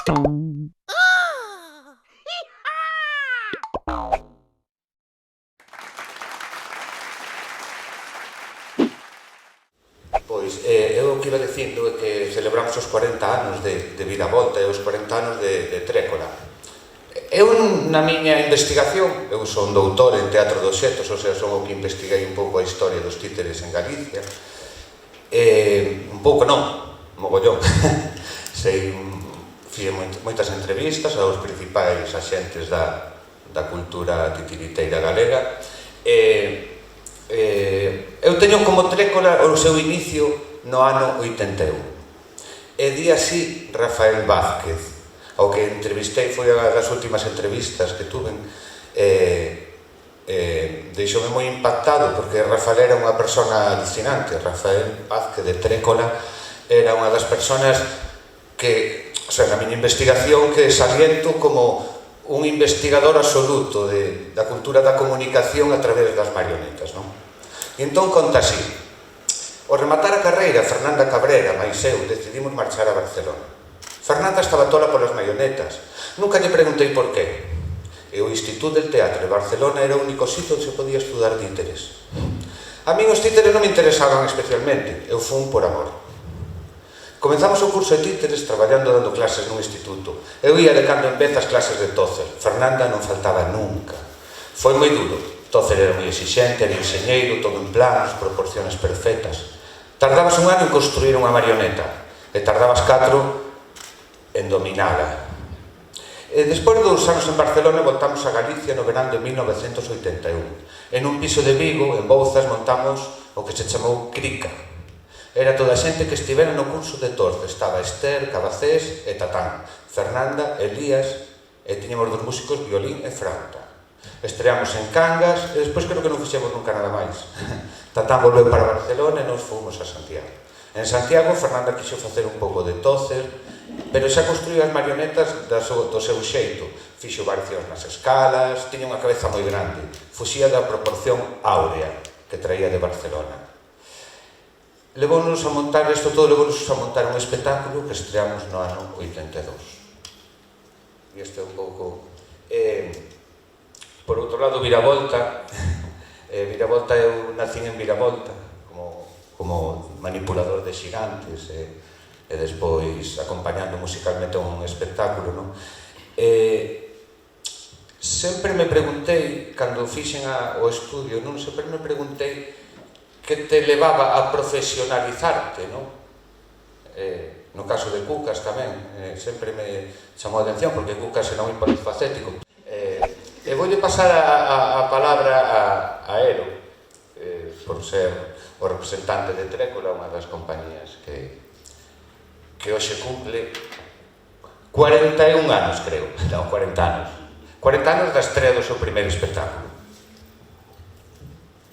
Pois, eu o que iba dicindo é que celebramos os 40 anos de Viravolta e os 40 anos de Trécora. Eu, na miña investigación, eu son doutor en teatro de obxectos, ou sea, son o que investiguei un pouco a historia dos títeres en Galicia. Un pouco non, mogollón. Fiz moitas entrevistas aos principais axentes da cultura titiriteira galega. Eu teño como Trécora o seu inicio no ano 81. E di así Rafael Vázquez, ao que entrevistei, foi unha das últimas entrevistas que tuven. Deixoume moi impactado porque Rafael era unha persona alucinante. Rafael Vázquez de Trécora era unha das personas que, o sea, na miña investigación, que saliento como un investigador absoluto da cultura da comunicación a través das marionetas, non? E entón conta así: ao rematar a carreira, Fernanda Cabrera, máis eu, decidimos marchar a Barcelona. Fernanda estaba tola polas marionetas. Nunca lle preguntei por qué. E o Instituto del Teatro de Barcelona era o único sitio onde se podía estudar títeres. A min os títeres non me interesaban especialmente, eu fun por amor. Comenzamos o curso de títeres traballando dando clases nun instituto. Eu ia de cando en vez as clases de Tócer. Fernanda non faltaba nunca. Foi moi duro. Tócer era moi exixente, era enxeñeiro, todo en planos, proporciones perfectas. Tardabas un ano en construir unha marioneta e tardabas 4 en dominala. Despois de 2 anos en Barcelona voltamos a Galicia no verán de 1981. En un piso de Vigo, en Bouzas, montamos o que se chamou Crica. Era toda a xente que estivera no curso de Torce. Estaba Esther, Cabacés e Tatán, Fernanda, Elías, e tiñamos 2 músicos, violín e frauta. Estreamos en Cangas e despois creo que non fixemos nunca nada máis. Tatán volveu para Barcelona e nos fomos a Santiago. En Santiago, Fernanda quixo facer un pouco de Tócer, pero xa construiu as marionetas do seu xeito. Fixo variacións nas escalas, tiña unha cabeza moi grande, fuxía da proporción áurea que traía de Barcelona. Levounos a montar isto todo, levounos a montar un espectáculo que estreamos no ano 82. E isto é un pouco... Por outro lado, Viravolta. Viravolta, eu nacín en Viravolta como manipulador de xigantes e despois acompañando musicalmente un espectáculo, non? Sempre me preguntei, cando fixen o estudio, non? Sempre me preguntei que te levaba a profesionalizarte, non? No caso de Cucas tamén, sempre me chamou a atención, porque Cucas era moi polifacético. E voulle pasar a palabra a Ero, por ser o representante de Trécora, unha das compañías que hoxe cumple 41 anos, creo. Non, 40 anos. 40 anos da estrea do seu primeiro espectáculo.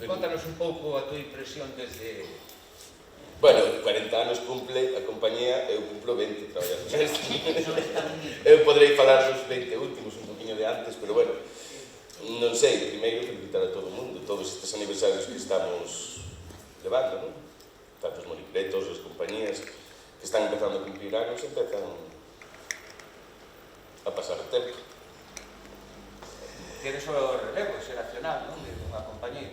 Contanos un pouco a tua impresión desde... Bueno, 40 anos cumple a compañía, eu cumplo 20 traballando neste. Eu poderei falar dos 20 últimos, un poquinho de antes, pero bueno, non sei, primeiro felicitar a todo o mundo, todos estes aniversarios que estamos levando, non? Tanto os monicretos, as compañías que están empezando a cumplir anos, empezan a pasar o tempo. Tienes o relevo xeracional, non? De unha compañía.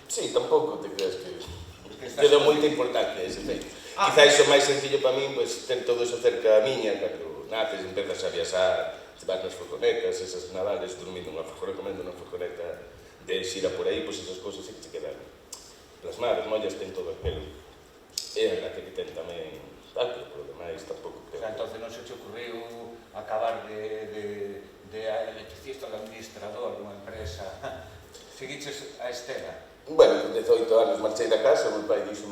Sí, tampouco te creas que lle dou moita importancia a ese feito. Quizás o máis sencillo para min, pois, ter todo eso cerca da miña, cando naces, empezas a viaxar, te vas nas furgonetas, esas nadales, dormindo nunha furgoneta, comendo nunha furgoneta de xira por aí, pois esas cousas que te quedan plasmadas, mollas, ten todo o pelo. É a que ten tamén tal, pero por demais tampouco creo. O sea, entonces non se te ocurriu acabar de electricista ou de administrador dunha empresa? Seguiches a Estela? Bueno, con 18 anos marchei da casa, o meu pai dixo,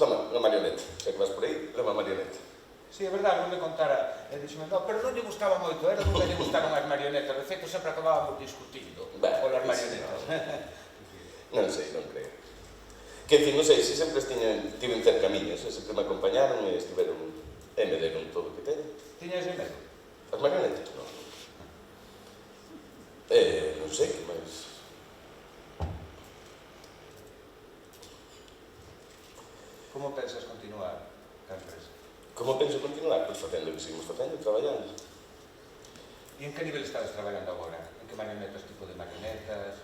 toma, unha marioneta, xa que vas por aí, leva unha marioneta. Sí, é verdade, non me contara, e dixome, no, pero non lle gustaba moito, nunca lle gustaron as marionetas, de feito sempre acabábamos discutindo polas marionetas. Non sei, non creo. Que, en fin, non sei, se sempre estiven cerca miñas, sempre me acompañaron e estiveron, e me deron todo o que teño. Tiñas de medo? As marionetas, non. Non sei, que máis... Como pensas continuar a empresa? Como penso continuar? Pois facendo o que seguimos facendo, traballando. E en que nivel estás traballando agora? En que marionetas, tipo de marionetas?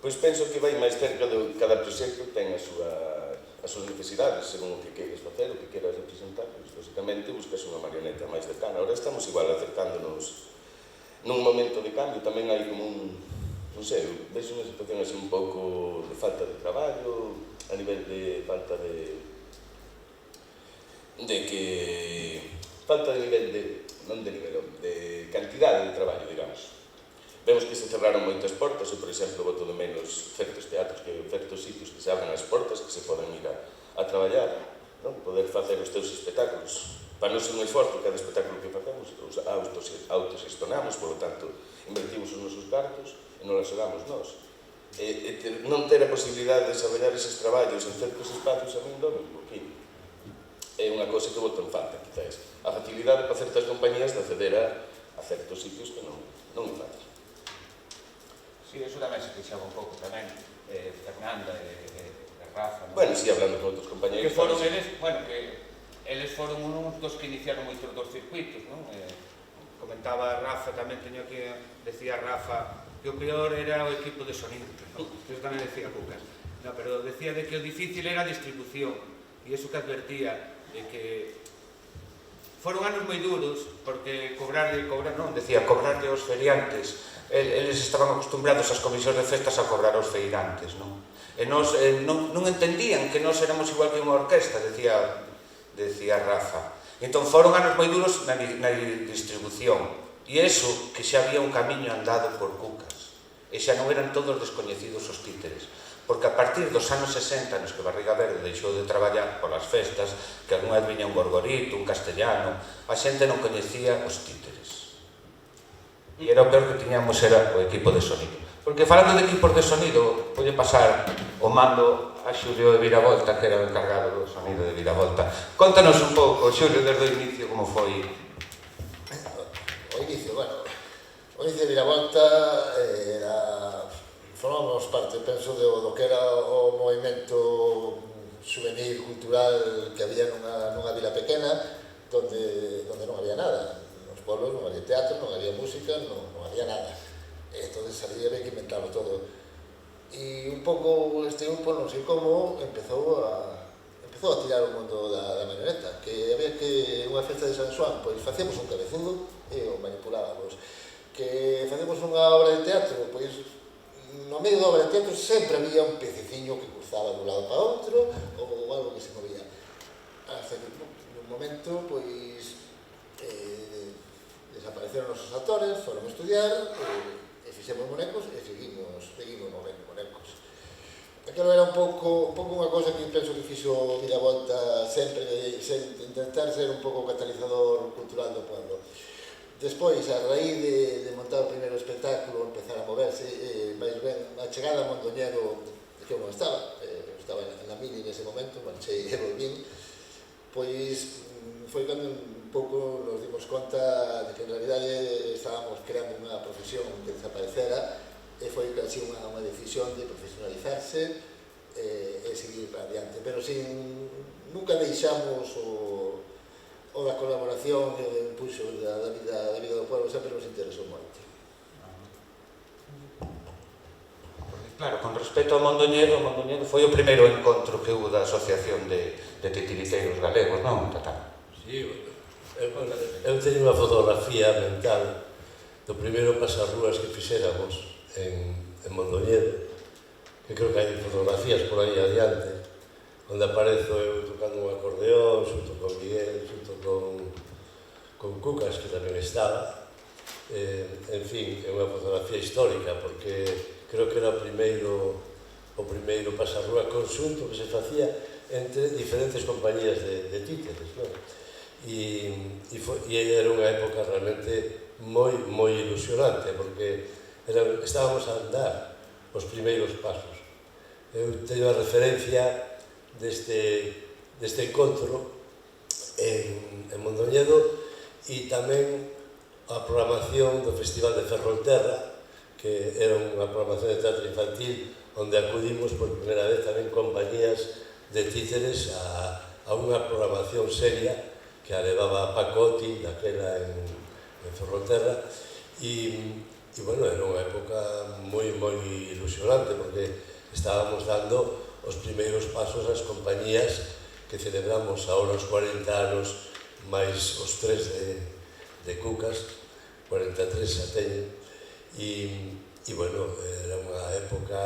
Pois penso que vai máis cerca de cada proxecto ten as súas necesidades, según o que queres facer, o que queras representar, pois, basicamente, buscas unha marioneta máis cercana. Ahora estamos igual acercándonos nun momento de cambio, tamén hai como non sei, veis unha situación así un pouco de falta de traballo, a nivel de falta de nivel de, non de nivel, de cantidade de traballo, digamos. Vemos que se cerraron moitas portas, e, por exemplo, boto de menos certos teatros, certos sitios que se abran as portas, que se poden ir a traballar, non? Poder facer os teus espectáculos. Para non ser moi forte, cada espectáculo que facemos, os autoxestionamos, polo tanto, invertimos os nosos cartos e non os xogamos nós. Non ter a posibilidade de desarrollar eses traballos en certos espacios a min dóme un poquinho. É unha cosa que boto en falta, quizás. A facilidade para certas compañías de acceder a certos sitios que non me faltan. Sí, eso tamén se queixaba un pouco tamén, Fernanda e Rafa, non? Bueno, sí, hablando con outros compañeros... Que foron eles, bueno, que eles foron uns dos que iniciaron moitos dos circuitos, non? Comentaba Rafa, tamén teño que decía Rafa que o peor era o equipo de sonido, non? Eso tamén decía Cucas. No, pero decía de que o difícil era a distribución, e iso que advertía, de que foron anos moi duros, porque cobrarle aos feriantes. Eles estaban acostumbrados ás comisións de festas a cobrar aos feirantes, non? E non entendían que nós éramos igual que unha orquesta, decía Rafa. Entón foron anos moi duros na distribución, e iso que xa había un camiño andado por Cucas, e xa non eran todos descoñecidos os títeres, porque a partir dos anos 60, nos que Barriga Verde deixou de traballar polas festas, que algunha vez viña un Gorgorito, un Castellano, a xente non coñecía os títeres. E era o peor que tiñamos era o equipo de sonido. Porque falando de equipos de sonido, voulle pasar o mando a Xulio de Viravolta, que era o encargado do sonido de Viravolta. Contanos un pouco, Xulio, desde o inicio, como foi. O inicio de Viravolta formamos parte, penso, do que era o movimento juvenil, cultural que había nunha vila pequena, donde non había nada. Pueblos non había teatro, non había música, non había nada. Entón, había que inventarlo todo. E un pouco este grupo, non sei como, empezou a tirar o mundo da marioneta, que había que unha festa de San Xoán, pois facíamos un cabezudo e o manipulábamos. Que facíamos unha obra de teatro, pois no medio da obra de teatro sempre había un pececiño que cruzaba dun lado para outro ou algo que se movía. Hasta que nun momento, pois, desapareceron os actores, foron a estudiar, e fixemos monecos e seguimos movendo monecos. Aquilo era un pouco unha cosa que penso que fixo Viravolta sempre, intentar ser un pouco o catalizador cultural do pueblo. Despois, a raíz de montar o primeiro espectáculo, empezar a moverse, máis ben, a chegada a Mondoñedo, que eu non estaba na mini nese momento, marchei e volvín, pois foi cando un pouco nos dimos conta de que en realidade estábamos creando unha profesión que desaparecera, e foi casi unha decisión de profesionalizarse e seguir adiante, pero nunca deixamos o da colaboración e o do impulso da vida do pueblo, sempre nos interesou moito. Claro, con respecto ao Mondoñedo foi o primeiro encontro que hubo da Asociación de Titiriteiros Galegos, non, Tatán? Sí, eu teño unha fotografía mental do primeiro pasarrúas que fixéramos en Mondoñedo, que creo que hai fotografías por aí adiante, onde aparezo eu tocando un acordeón, xunto con Miguel, xunto con Cucas, que tamén estaba. En fin, é unha fotografía histórica, porque creo que era o primeiro pasarrúa conxunto que se facía entre diferentes compañías de títeres, non? E era unha época realmente moi ilusionante, porque estábamos a andar os primeiros pasos. Eu teño a referencia deste encontro en Mondoñedo, e tamén a programación do Festival de Ferrolterra, que era unha programación de teatro infantil onde acudimos por primeira vez tamén compañías de títeres a unha programación seria que a levaba Pacotti, daquela en Ferrolterra, e, bueno, era unha época moi ilusionante, porque estábamos dando os primeiros pasos ás compañías que celebramos ahora os 40 anos máis os 3 de Cucas, 43 xa teñen, e bueno, era unha época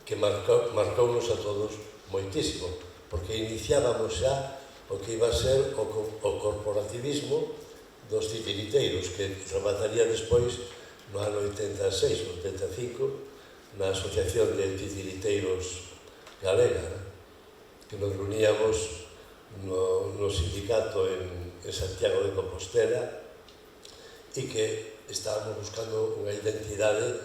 que marcounos a todos moitísimo, porque iniciábamos xa o que iba a ser o corporativismo dos titiriteiros, que remataría despois no ano 86 ou 85 na Asociación de Titiriteiros Galega, que nos reuníamos no sindicato en Santiago de Compostela e que estábamos buscando unha identidade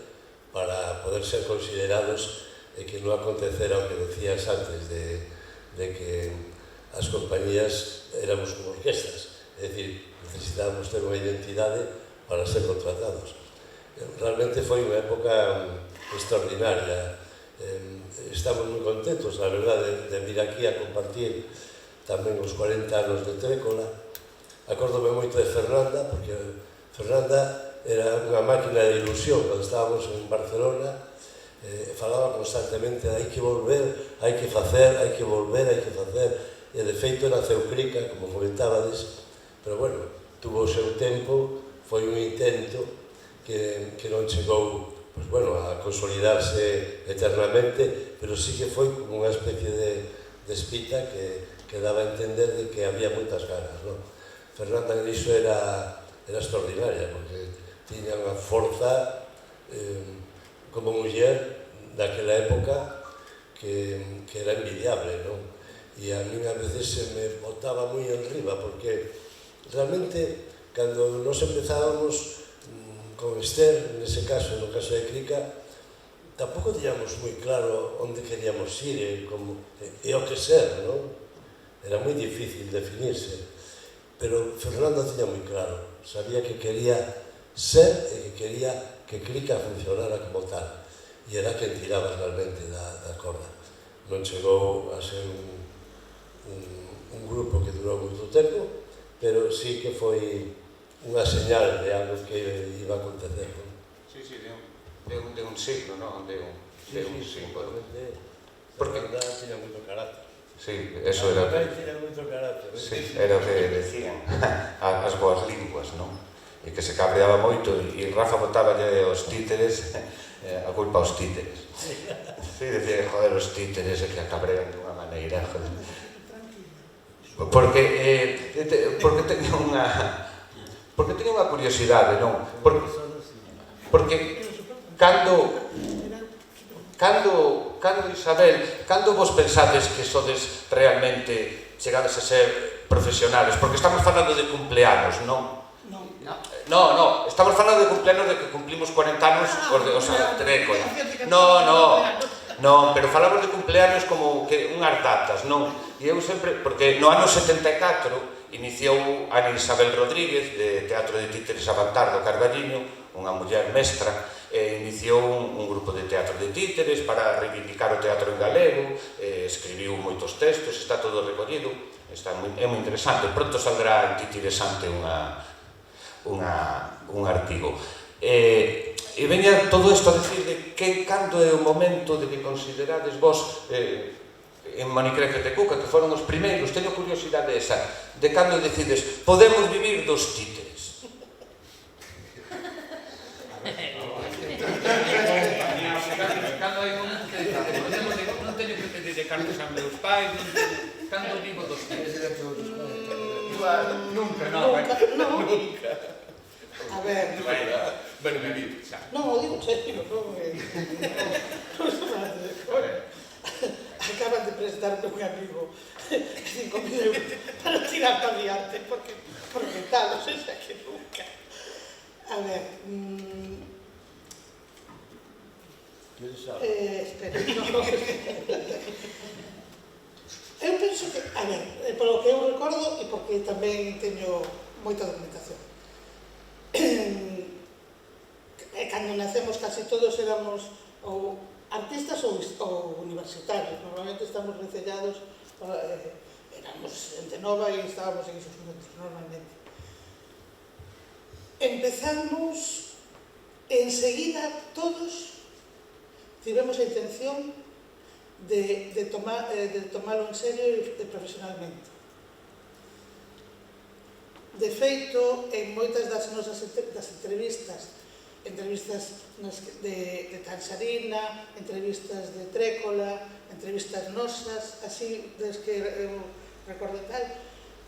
para poder ser considerados e que non acontecera o que decías antes de que as compañías éramos como orquestas, é dicir, necesitábamos ter unha identidade para ser contratados. Realmente foi unha época extraordinaria. Estamos moi contentos, la verdade, de vir aquí a compartir tamén os 40 anos de Trécola. Acórdome moito de Fernanda, porque Fernanda era unha máquina de ilusión. Cando estábamos en Barcelona, falaba constantemente hai que volver, hai que facer, hai que volver, hai que facer. E de feito naceu Crica, como comentábades, pero bueno, tuvo o seu tempo, foi un intento que non chegou a consolidarse eternamente, pero sí que foi como unha especie de espita que daba a entender de que había moitas ganas, non? Fernanda Griso era extraordinaria, porque tiña unha forza como muller daquela época que era envidiable, non? E a min a veces se me botaba moi enriba, porque realmente, cando nos empezábamos con Esther, nese caso, no caso de Crica, tampouco tiñamos moi claro onde queríamos ir e o que ser, non? Era moi difícil definirse, pero Fernando tiña moi claro, sabía que quería ser e que quería que Crica funcionara como tal, e era quen tiraba realmente da corda. Non chegou a ser un grupo que durou moito tempo, pero sí que foi unha señal de algo que iba a acontecer. Sí, de un signo, non? De un símbolo. Porque tiña moito carácter. Sí, eso era o que... Tiña moito carácter. Sí, era o que decían as boas linguas, non? E que se cabreaba moito, e Rafa botáballe aos títeres a culpa aos títeres. Sí, decía, joder, os títeres que acabrean dunha maneira, joder. Porque teña unha curiosidade, non? Porque cando Isabel, cando vos pensades que sodes realmente chegades a ser profesionales? Porque estamos falando de cumpleanos, non? No, estamos falando de cumpleanos de que cumplimos 40 anos o sea, Trécola. Non, pero falamos de cumpleanos como que unhas datas, non? E eu sempre, porque no ano 74 iniciou Ana Isabel Rodríguez de Teatro de Títeres Avantar do Carballiño, unha muller mestra, e iniciou un grupo de teatro de títeres para reivindicar o teatro en galego, escribiu moitos textos, está todo recollido, é moi interesante, pronto saldrá en Titiresante un artigo. E veña todo isto a decir de que cando é o momento de que considerades vos en Monicreque de Cuca, que foron os primeiros, teño curiosidade esa, de cando decides podemos vivir dos títeres. Cando hai momentos que non teño que pedir de cartos a meus pais, cando vivo dos títeres. Nunca. A ver... Bueno, vivir, xa. No, digo serio, acaban de prestarme un amigo 5.000 euros para tirar para riarte, porque tal, non sei xa que nunca. A ver... espera, no. Eu penso que, a ver, polo que eu recordo e porque tamén teño moita documentación. Cando nacemos casi todos éramos ou artistas ou universitarios. Normalmente estamos recellados, éramos xente nova e estábamos en esos momentos, normalmente. empezamos enseguida todos tivemos a intención de tomarlo en serio e profesionalmente. De feito, en moitas das nosas entrevistas de Tansarina, entrevistas de Trécola, entrevistas nosas, así das que eu recordo tal,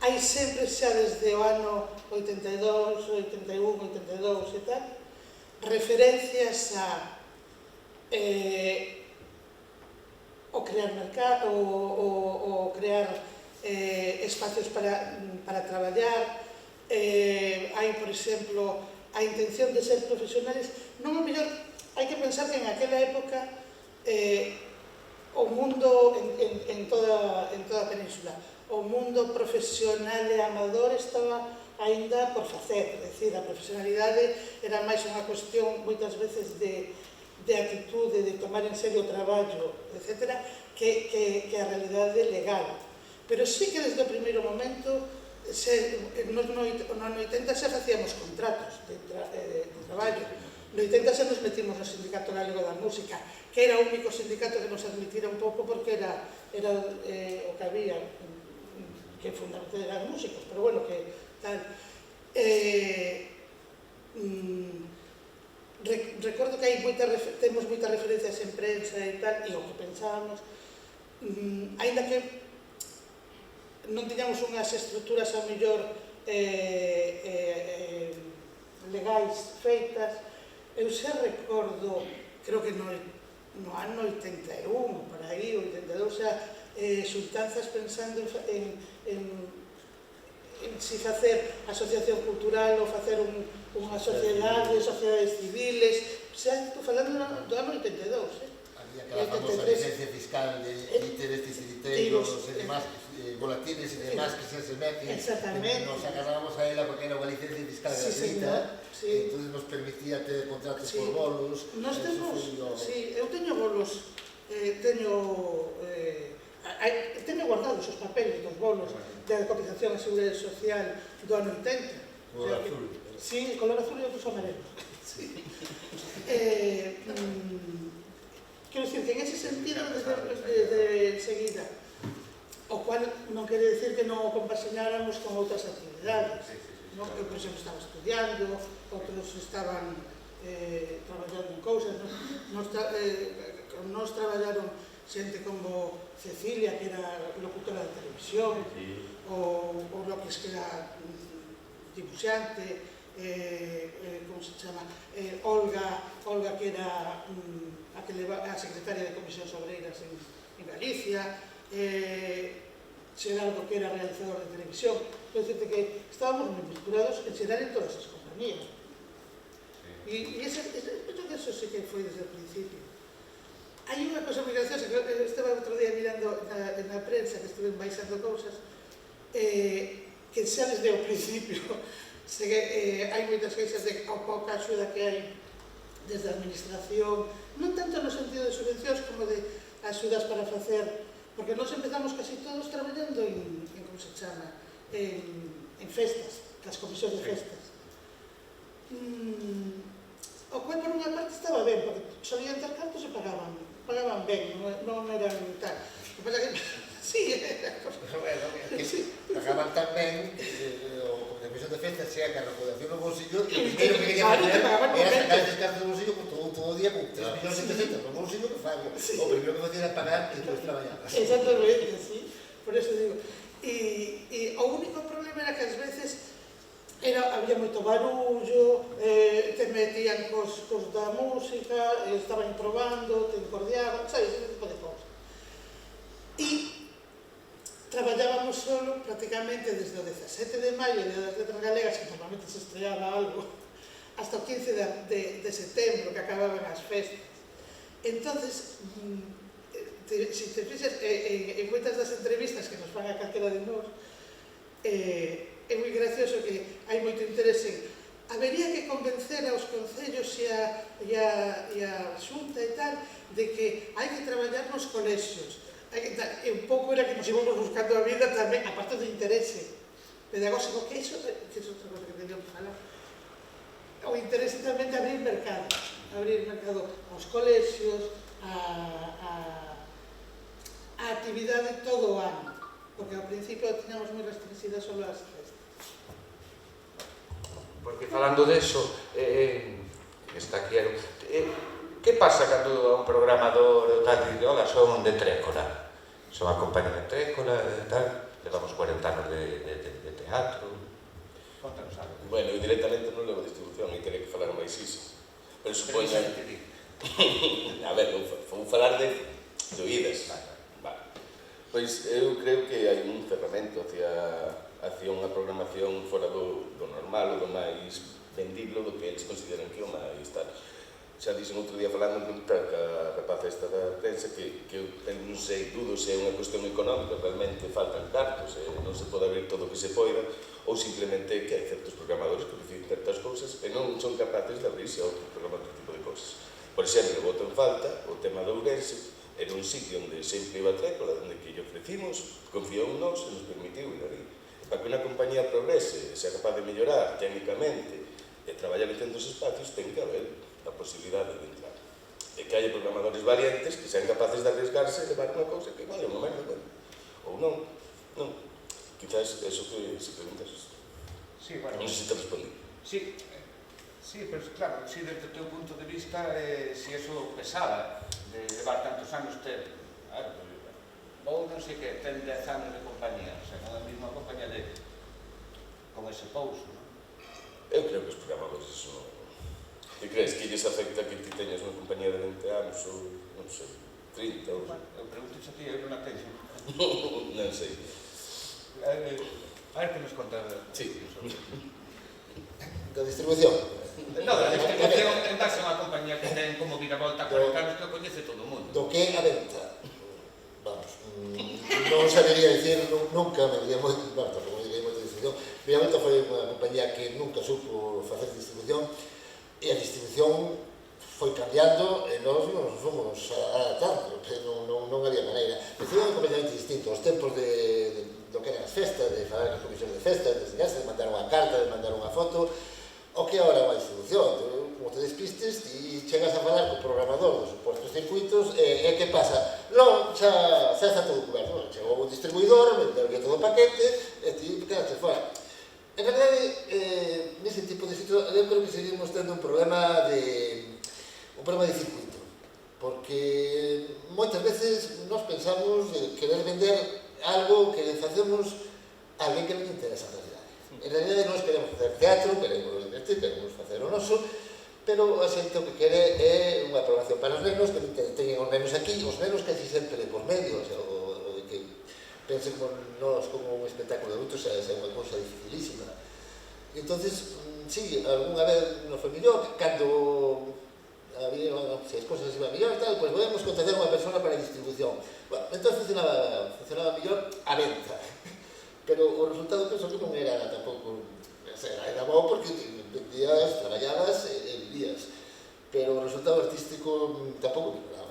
hai sempre xa desde o ano 82, 81, 82 e tal, referencias a o crear mercado, o crear espacios para traballar. Hai, por exemplo, a intención de ser profesionales. Non o mellor, hai que pensar que en aquela época o mundo en toda a península, o mundo profesional e amador estaba aínda por facer, é dicir, a profesionalidade era máis unha cuestión moitas veces de actitude, de tomar en serio o traballo, etc., que a realidade legal. Pero sí que desde o primeiro momento, no ano 80 xa facíamos contratos de traballo. No 80 xa nos metimos no Sindicato Galego da Música, que era o único sindicato que nos admitira un pouco porque era o que había, que fundamentalmente eran músicos, pero bueno, que tal. Recordo que temos moitas referencias en prensa e tal, e o que pensábamos, aínda que non tiñamos unhas estruturas a mellor legais feitas, eu xa recordo, creo que no ano 81, por aí, 82, xa xuntanzas pensando en si facer asociación cultural ou facer unha sociedade, sociedades civiles, xa estou falando do ano 82, Había aquela famosa licencia fiscal de títeres, titiriteiros e demás, volatines e demás que se meten. Exactamente. Nos agarrábamos a ela porque era unha licencia fiscal gratuita, entón nos permitía ter contratos por bolos. Nos temos, eu teño bolos, teño guardados os papeles dos bolos da cotización a Seguridade Social do ano 80. Color azul. Sí, color azul e outros amarelos. Quero dicir que en ese sentido, desde enseguida, o cual non quere decir que non o compaxináramos con outras actividades. Eu, por exemplo, estaba estudiando, outros estaban traballando en cousas. Nos traballaron xente como Cecilia, que era locutora de televisión, ou López, que era dibuixante, como se chama, Olga, que era a secretaria de Comisións Obreiras en Galicia, Xerardo, que era realizador de televisión. Quero dicirte que estábamos moi vinculados en xeral en todas as compañías. E eso sí que foi desde o principio. Hai unha cosa moi graciosa, que estaba outro día mirando na prensa, que estuve baixando cousas, que xa desde o principio hai moitas queixas de a pouca axuda que hai desde a administración, non tanto no sentido de subvencións como de axudas para facer, porque nós empezamos casi todos traballando en como se chama, en festas, nas comisións de festas. O cual por unha parte estaba ben, porque solían ter cartos e pagaban ben, non eran tal. O que pasa que, sí, pagaban tan ben, o comisión de festas sea que a recaudación no bolsillo, e o primeiro que quería facer era sacar eses cartos do bolsillo todo o día con 3 millóns de pesetas no bolsillo que fago. O primeiro que facía era pagar e despois traballar. Exactamente, sí, por eso digo. E o único problema era que ás veces había moito barullo, te metían cos da música, estaban probando, te encordiaban, sabes, ese tipo de cosas. E traballábamos solo prácticamente desde o 17 de maio de das letras galegas, que normalmente se estreaba algo, hasta o 15 de setembro, que acababan as festas. Entonces, se te fixas, en moitas das entrevistas que nos fan a calquera de nós, é moi gracioso que hai moito interese en habería que convencer aos concellos e a xunta e tal de que hai que traballar nos colexios. E un pouco era que nos íbamos buscando a vida tamén, aparte do interese pedagóxico, que iso é outra cosa que teníamos que falar. interese tamén de abrir mercado aos colexios, a actividade todo o ano, porque ao principio tiñamos moi restringidas só as festas. Porque falando deso, está aquí, que pasa cando a un programador tal dice, hola, son de Trécola, son a compañía de Trécola, tal, levamos 40 anos de teatro. Contanos algo. Bueno, eu directamente non levo distribución e quería que falar máis iso. Pero supoña... A ver, vou falar de oídas. Vale. Pois eu creo que hai un cerramento hacia unha programación fora do normal, ou do máis vendible, do que eles consideran que é o máis tal. Xa dixen outro día falando ca rapaza esta da prensa que eu non sei, dudo se é unha cuestión económica, realmente faltan cartos, non se pode abrir todo o que se poida, ou simplemente que hai certos programadores que dicen certas cousas e non son capaces de abrirse a outro programa, outro tipo de cousas. Por exemplo, boto en falta o tema de Ourense, era un sitio onde sempre iba a Trécola, onde que lle ofrecimos, confiou en nós e nos permitiu ir ali. Para que unha compañía progrese, sea capaz de mellorar técnicamente e traballar en centros espacios, ten que haber a posibilidade de entrar. E que haya programadores valientes que sean capaces de arriesgarse e levar unha cousa que vale unha merda, ou non, non. Quizás eso que se preguntas. Sí, bueno. Non sei se te respondí. Sí, pero claro, sí, desde o teu punto de vista, si eso pesaba de levar tantos anos ter, ou non sei que, ten 10 anos de compañía, o sea, non é a mesma compañía con ese pouso, non? Eu creo que os programadores eso non... Ti crees que lles afecta que ti teñas unha compañía de 20 anos ou, non sei, 30 ou... Eu pregunto a ti, eu non a teño. Non sei. A ver que nos conta. Sí. Da distribución. No, da distribución en base a unha compañía que ten como viravolta 40 anos que o coñece todo o mundo. Do que a venta. Vamos, non sabería dicir, nunca me diría moi, bueno, tampouco me diría moita distribución. Viravolta foi unha compañía que nunca supo facer distribución e a distribución foi cambiando e nós nos fomos adaptando, non había maneira. A distribución é completamente distinto. Os tempos do que eran as festas, de falar as comisións de festas, de enseñarse, de mandar unha carta, de mandar unha foto, o que agora é unha distribución. Como te despistes, ti chegas a falar co programador dos supostos circuitos e que pasa? Non, xa está todo coberto. Chegou o distribuidor, vendeu todo o paquete e ti quedaste fora. En verdade, nese tipo de sitio, eu creo que seguimos tendo un problema de circuito, porque moitas veces nos pensamos de querer vender algo que facemos a alguén que non interesa en realidade. En realidade nós queremos facer teatro, queremos divertir, queremos facer o noso, pero a xente o que quere é unha programación para os nenos, que teñen os nenos aquí, os nenos casi sempre por medio, o de que pensen con nós como un espectáculo de adultos, é unha cousa dificilísima. Entonces, sí, algunha vez nos foi mellor, cando había, se as cousas iban mellor, tal, pois podemos contratar unha persona para a distribución. Bueno, entón funcionaba mellor a venta, pero o resultado penso que non era tampouco, era bo porque vendías, traballabas e vivías, pero o resultado artístico tampouco mejoraba.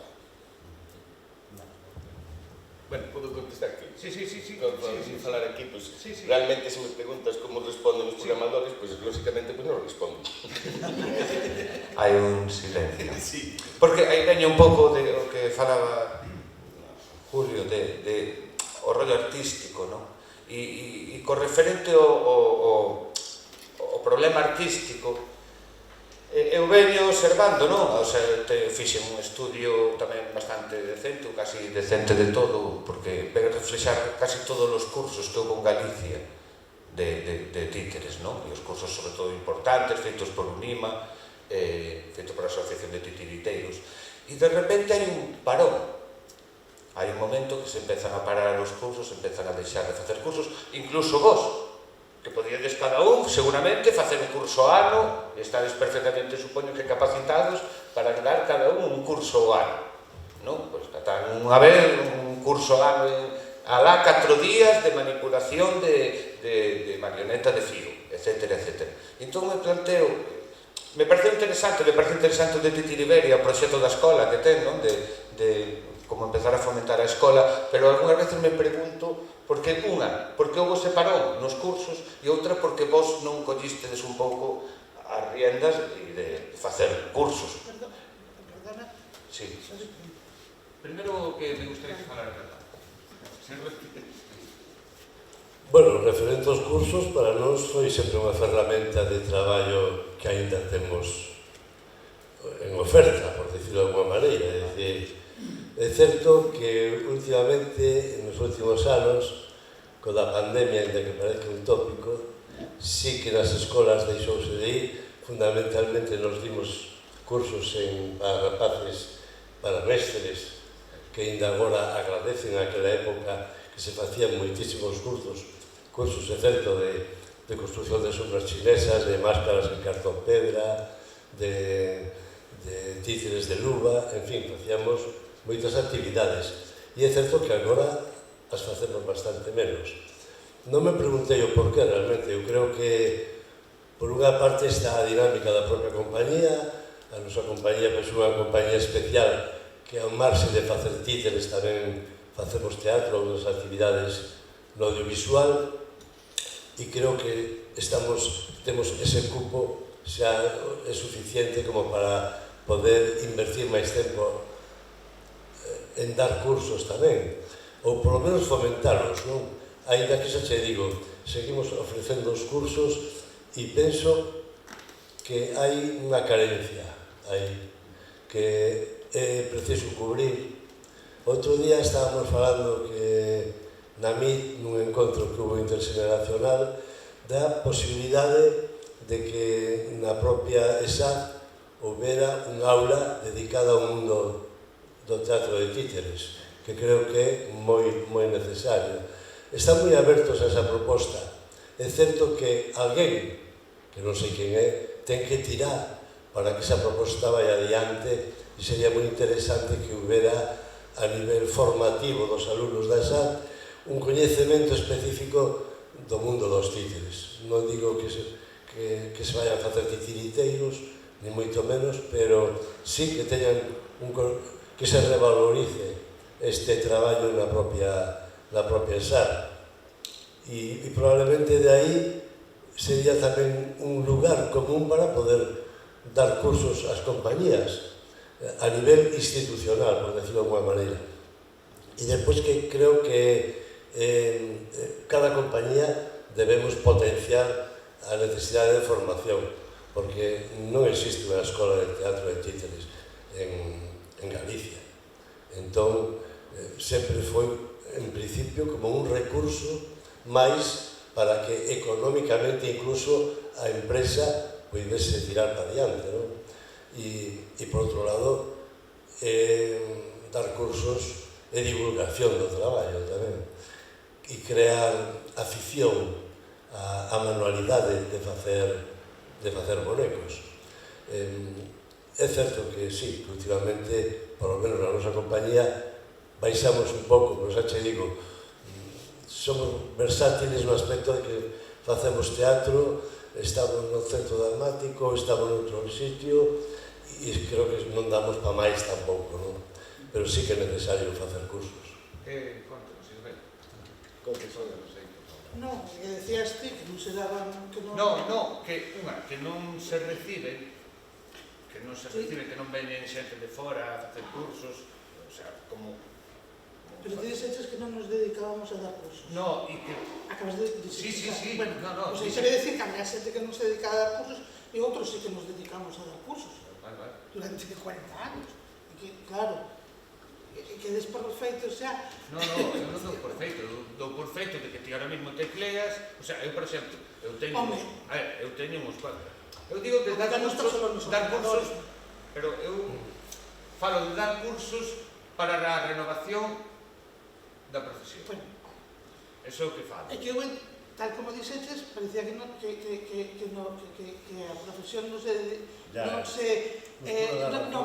Bueno, podo contestar que... Sí. Falar aquí, pues, sí. realmente se me preguntas como responden os programadores, pues lógicamente pues non respondo. Hai un silencio. Sí. Porque aí veño un pouco de o que falaba Julio, de o rollo artístico, non? E co referente ao problema artístico, eu veño observando, non? O sea, fixen un estudio tamén bastante decente, ou casi decente de todo, porque ven reflexar casi todos os cursos que houve en Galicia de títeres, non? E os cursos, sobre todo, importantes, feitos por UNIMA, feito por a Asociación de Titiriteiros. E de repente hai un parón. Hai un momento que se empezan a parar os cursos, empezan a deixar de facer cursos, incluso vos, que podíades cada un, seguramente, facer un curso ano, e estades perfectamente, supoño que capacitados, para dar cada un curso ano, non? Pois tratan unha vez un curso ano alá 4 días de manipulación de marioneta de fío, etc. Entón me planteo, me parece interesante o de Titi Liberia, o proxecto da escola que ten, non? De como empezar a fomentar a escola, pero algunhas veces me pregunto porque houve ese parón nos cursos e outra porque vos non collistedes un pouco as riendas e de facer cursos. Perdona. Sí. Primeiro que me gustaría falar de verdad. Bueno, referente aos cursos, para nós foi sempre unha ferramenta de traballo que aínda temos en oferta, por decirlo de alguma maneira. É certo que últimamente, nos últimos anos, co da pandemia, ainda que parece un tópico, sí que nas escolas deixouse de ir, fundamentalmente nos dimos cursos para rapaces, para mestres, que ainda agora agradecen aquela época que se facían moitísimos cursos, é certo, de construcción de sombras chinesas, de máscaras en cartón pedra, de títeres de luva, en fin, facíamos moitas actividades. E é certo que agora as facemos bastante menos. Non me preguntei o porqué realmente, eu creo que por unha parte está a dinámica da propia compañía, a nosa compañía é unha compañía especial que ao marxe de facer títeres tamén facemos teatro ou outras actividades no audiovisual e creo que temos ese cupo xa é suficiente como para poder invertir máis tempo en dar cursos tamén ou polo menos fomentarlos, non? Ainda que xa che digo, seguimos ofrecendo os cursos e penso que hai unha carencia aí que é preciso cubrir. Outro día estábamos falando que na MIT, nun encontro que hubo interxeneracional, da posibilidade de que na propia ESAD houbera un aula dedicada ao mundo do teatro de títeres, que creo que é moi necesario. Están moi abertos a esa proposta. É certo que alguén, que non sei quen é, ten que tirar para que esa proposta vai adiante e sería moi interesante que houbera a nivel formativo dos alumnos da ESAD un coñecemento específico do mundo dos títeres. Non digo que se vayan a facer titiriteiros, ni moito menos, pero sí que teñan que se revalorice este traballo na propia ESAD. E probablemente de aí sería tamén un lugar común para poder dar cursos ás compañías a nivel institucional, por decirlo de alguma maneira. E despois que creo que cada compañía debemos potenciar a necesidade de formación, porque non existe unha escola de teatro de títeres en Galicia. Entón, sempre foi, en principio, como un recurso máis para que económicamente incluso a empresa poidese tirar para diante, non? E por outro lado, dar cursos de divulgación do traballo tamén e crear afición a manualidade de facer bonecos. É certo que sí, que últimamente, por lo menos na nosa compañía, baixamos un pouco, pero xa che digo, somos versátiles no aspecto de que facemos teatro, estamos no centro dramático, estamos noutro sitio, e creo que non damos pa máis tampouco, non? Pero sí que é necesario facer cursos. Contanos, Isabel. Non, que decías ti que non se daban... No, que non se reciben, que non veñen xente de fora a facer cursos, o sea, como... Pero ti dixeches que non nos dedicábamos a dar cursos. No, e que... Acabas de dicir... Sí, bueno, no. Pois iso quere dicir que había xente que non se dedicaba a dar cursos e outros sí que nos dedicamos a dar cursos. Vale. Durante 40 anos. E que, claro, que des por feito xa... No, eu non dou por feito, dou por feito de que ti ahora mesmo tecleas, o sea, eu, por exemplo, eu teño uns cuantos. Eu digo que dar cursos, pero eu falo de dar cursos para a renovación da profesión. Bueno, eso é o que falo. É que eu, tal como dixeches, parecía que a profesión non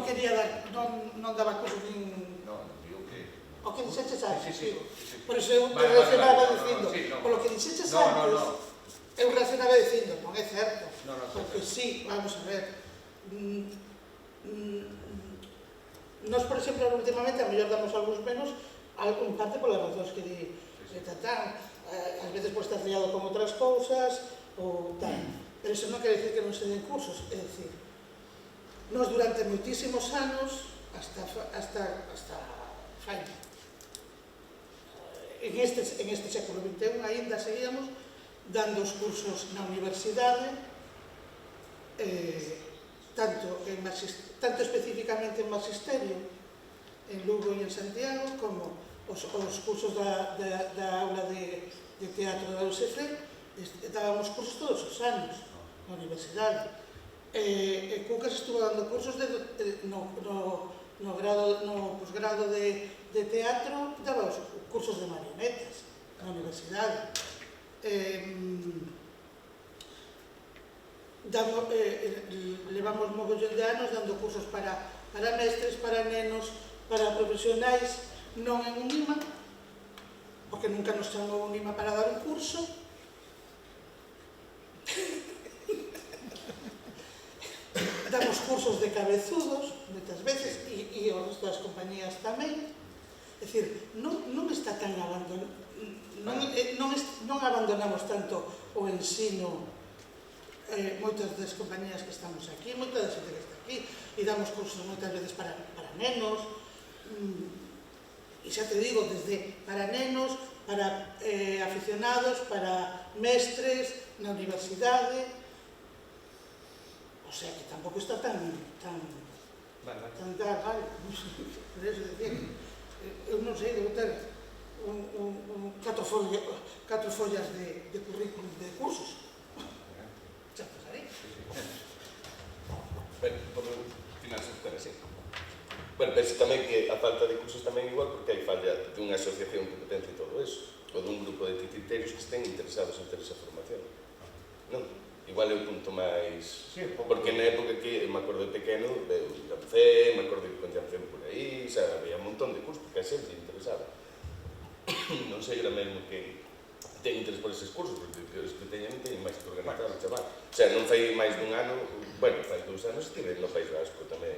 quería dar, non daba cursos nin... O que dixeches antes, sí. Por iso eu reaccionaba dicindo, polo que dixeches antes, eu reaccionaba dicindo, non é certo, porque sí, vamos a ver, nos, por exemplo, últimamente, a mellor damos algúns menos, en parte polas razóns que di Tatán, ás veces por estar liado con outras cousas, ou tal, pero iso non quere dicir que non se den cursos, é dicir, nos durante moitísimos anos, hasta faina, en este século XXI ainda seguíamos dando os cursos na universidade, tanto especificamente en magisterio, en Lugo e en Santiago, como os cursos da aula de teatro da USF, dábamos cursos todos os anos na universidade. Cucas estuvo dando cursos no posgrado de teatro, daba os cursos de marionetas na universidade. Levamos mogollón de anos dando cursos para mestres, para nenos, para profesionais, non en UNIMA, porque nunca nos chamou UNIMA para dar un curso. Damos cursos de cabezudos, moitas veces, e os resto das compañías tamén. É dicir, non está tan abandonado, non abandonamos tanto o ensino, moitas das compañías que estamos aquí, moita da xente que está aquí, e damos cursos moitas veces para nenos, e xa te digo, desde para nenos, para aficionados, para mestres na universidade, o sea que tampouco está tan vale, por eso decir, eu non sei, debo ter 4 follas de currículum de cursos. Xa pasaré. Bueno, por final se ficar así. Bueno, penso tamén que a falta de cursos tamén igual porque hai falla dunha asociación que potente todo eso, ou dun grupo de titiriteros que estén interesados en ter esa formación. Non? Igual é o punto máis... Sí, porque na época que, me acordo de pequeno, veu Jancé, me acordo que con Jancé por aí, xa había un montón de cursos, porque a xente interesaba. Non sei era mesmo que ten interés por eses cursos, porque os que teñen máis que organizar o chaval. O sea, non fai máis dun ano, bueno, fai 2 anos estive no País Vasco tamén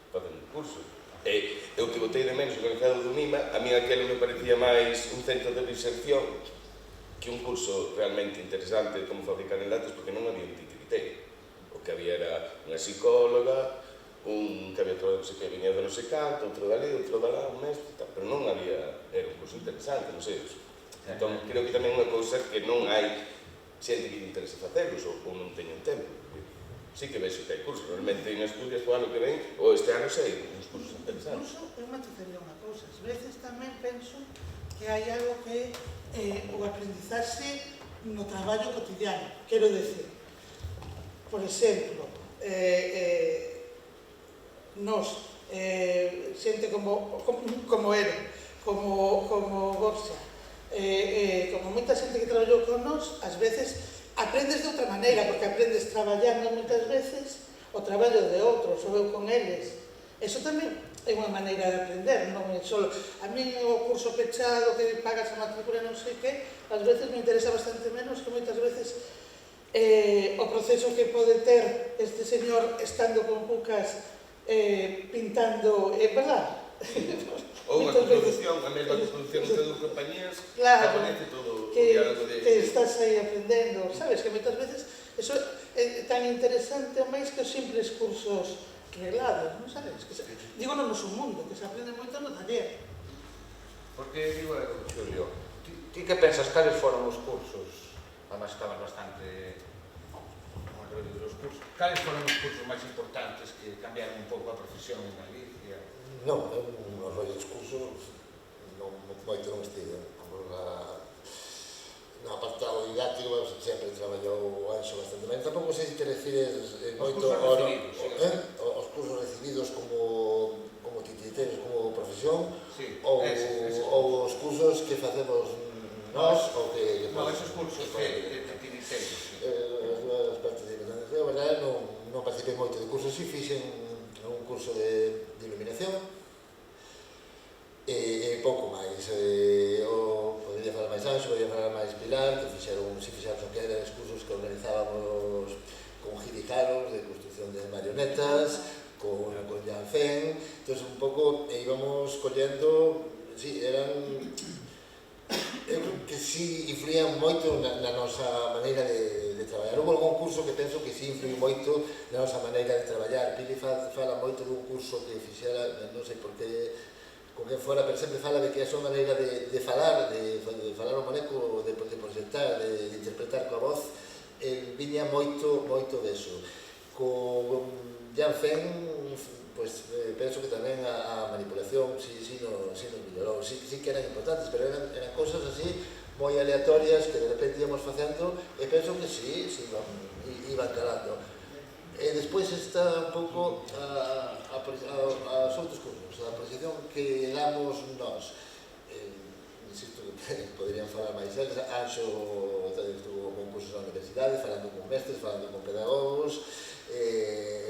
facendo cursos. E eu que botei de menos organizado do UNIMA, a mí aquelo me parecía máis un centro de diserción que un curso realmente interesante como fabricar enlates, porque non había un titiritero. O que había era unha psicóloga, un que había outro que viña de non sei canto, outro dali, outro dalá, un mestre, tal, pero non había, era un curso interesante, non sei. Entón, creo que tamén unha cousa que non hai xente que lle interese facelos ou non teñen tempo. Sí que vexo que hai cursos, realmente en Asturias o ano que ven, ou este ano sei, uns cursos interesantes. Incluso, eu matizaría unha cousa, ás veces tamén penso que hai algo que o aprendizaxe no traballo cotidiano. Quero decir, por exemplo, nos, xente como era, como Borxa, como moita xente que traballou con nos, ás veces aprendes de outra maneira, porque aprendes traballando moitas veces o traballo de outros, ou eu con eles. Eso tamén é unha maneira de aprender, non é só... A mí o curso pechado que pagas a matrícula non sei que, ás veces me interesa bastante menos que moitas veces o proceso que pode ter este señor estando con Cucas pintando, é verdad? Ou unha coproducción, a mesma coproducción entre dúas compañías, aparece todo o diálogo de... Que estás aí aprendendo, sabes? Que moitas veces eso é tan interesante máis que os simples cursos reglados, non sabes? Digo no noso mundo, que se aprende moito no taller. Porque, digo, Xulio, ti que pensas, cales foron os cursos? además estabas bastante con el rollo de los cursos. ¿Cales foron os cursos máis importantes que cambiaron un pouco a profesión en Galicia? Non, os rollos dos cursos moito non estive. No apartado didáctico sempre traballou o Anxo bastante ben. Tampouco sei se te refires moito aos cursos recibidos como titiriteros, como profesión, ou os cursos que facemos nós, ou que... Non, esos cursos de titiriteros. As partes de iluminación, a verdade, non participei moito de cursos, si fixen un curso de iluminación, e pouco máis. Podría falar máis Anxo, podría falar máis Pilar, que fixeron o que eran os cursos que organizábamos con Gidicaros, de construcción de marionetas, con Jan Fen. Entón, un pouco íbamos collendo, sí, eran... Eu creo que sí influían moito na nosa maneira de traballar. Houve algún curso que penso que sí influí moito na nosa maneira de traballar. Pili fala moito dun curso que fixera, non sei por que, con quen fora, pero sempre fala de que a súa maneira de falar o moneco, de proxectar, de interpretar coa voz, viña moito deso. Con Jan Feng, penso que tamén a manipulación sí nos millorou, sí que eran importantes, pero eran cosas así moi aleatorias que de repente íamos facendo e penso que sí iban calando. E despois está un pouco aos outros cursos, a posición que damos nós. Insisto que poderían falar máis eles. Anxo estuvo con cursos na universidade, falando con mestres, falando con pedagogos,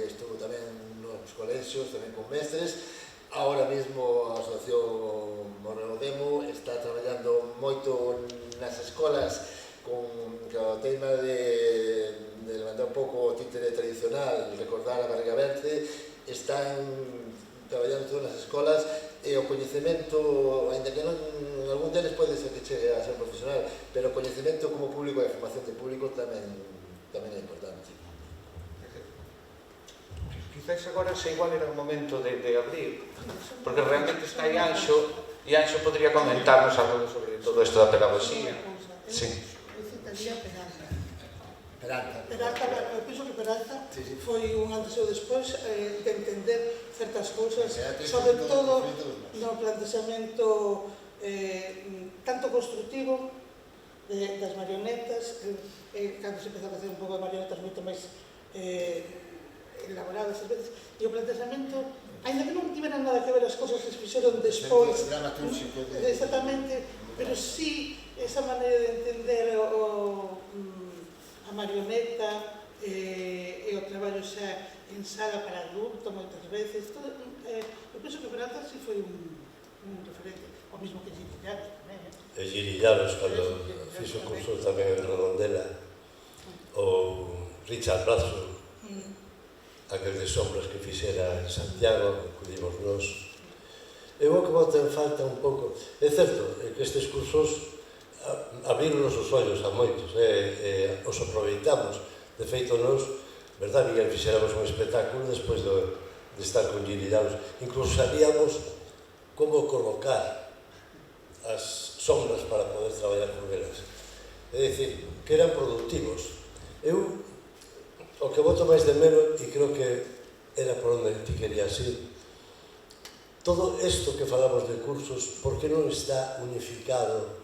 estuvo tamén nos colexios, tamén con mestres. Ahora mesmo a Asociación Morreo Demo está traballando moito nas escolas con o tema de levantar un pouco o títere tradicional, recordar a Barriga Verde. Están traballando todas nas escolas e o coñecemento, ainda que non algún deles pode ser que chegue a ser profesional, pero o coñecemento como público e a formación de público tamén é importante. Quizás agora se igual era o momento de abrir, porque realmente está aí Anxo, e Anxo podría comentarnos algo sobre todo isto da pedagogía. Sí. Eu citaría Peralta. Peralta. Eu penso que Peralta foi un antes ou despois de entender certas cousas, sobre todo no plantexamento tanto constructivo das marionetas, cando se empezou a facer un pouco de marionetas moito máis elaboradas ás veces, e o plantexamento, ainda que non tiveran nada que ver as cousas que se fixeron despois, exactamente, pero sí esa maneira de entender a marioneta e o traballo xa en sala para adulto moitas veces, eu penso que Peralta sí foi un referente, o mismo que Giri Llanos tamén. E Giri Llanos, cando fixo o curso tamén en Redondela, ou Richard Bradford, aquel de sombras que fixera en Santiago, que acudimos nós. Eu o que boto en falta un pouco, é certo que estes cursos abriron os ollos a moitos, os aproveitamos. De feito, nós, verdad, Miguel, fixéramos un espectáculo despois de estar con Giri Llanos. Incluso sabíamos como colocar as sombras para poder traballar con elas. É dicir, que eran productivos. Eu o que boto máis de menos, e creo que era por onde ti querías ir, todo isto que falamos de cursos, por que non está unificado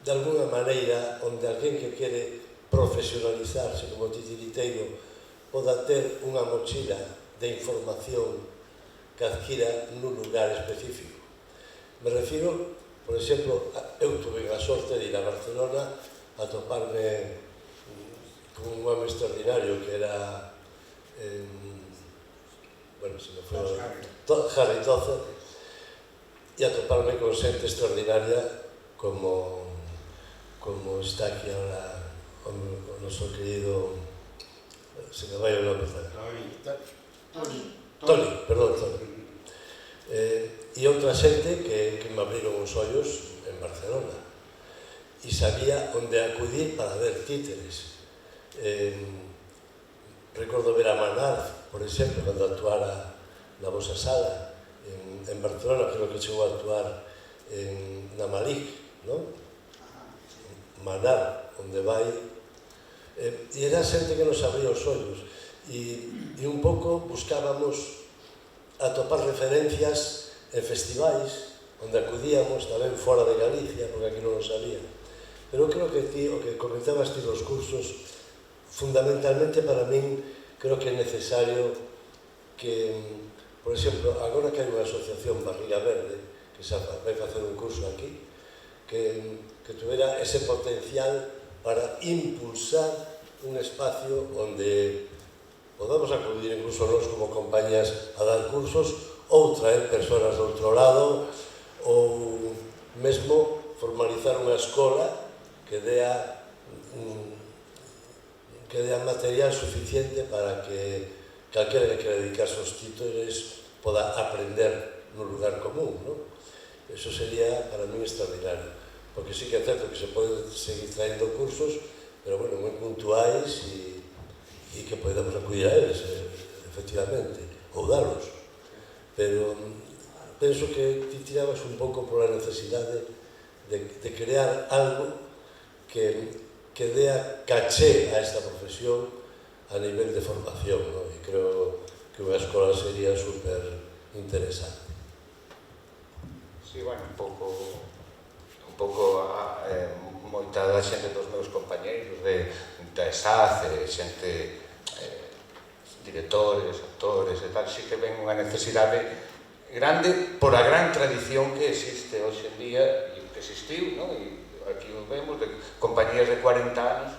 de alguna maneira onde alguén que quere profesionalizarse como titiriteiro poda ter unha mochila de información que adquira nun lugar específico. Me refiro, por exemplo, eu tuve a sorte de ir a Barcelona a toparme con un home extraordinario que era se me foi Harry Tozer, e a toparme con xente extraordinaria como está aquí ahora o noso querido, se me vai o nome, Toni, perdón, e outra xente que me abriron os ollos en Barcelona e sabía onde acudir para ver títeres. Recordo ver a Manar, por exemplo, cando actuara na vosa sala en Barcelona, creo que chegou a actuar na Malik, non? Manar, onde vai, e era xente que nos abría os ollos, e un pouco buscábamos atopar referencias en festivais onde acudíamos tamén fora de Galicia, porque aquí non o sabía. Pero creo que ti, o que comentabas ti dos cursos, fundamentalmente para min creo que é necesario que, por exemplo, agora que hai unha asociación Barriga Verde que vai facer un curso aquí, que tuvera ese potencial para impulsar un espacio onde podamos acudir incluso nós como compañías a dar cursos ou traer persoas do outro lado ou mesmo formalizar unha escola que dea material suficiente para que calquera que quera dedicarse aos títeres poda aprender nun lugar común, non? Eso sería para mí extraordinario, porque sí que é certo que se pode seguir traendo cursos, pero bueno, moi puntuais e que podemos acudir a eles, efectivamente, ou dalos. Pero penso que ti tirabas un pouco pola necesidade de crear algo que dea caché a esta profesión a nivel de formación, ¿no? E creo que unha escola sería super interesante. Sí, bueno, un pouco moita da xente dos meus compañeiros da ESAD, xente directores, actores e tal, sí que ven unha necesidade grande por a gran tradición que existe hoxe en día e que existiu, non? E aquí o vemos de compañías de 40 anos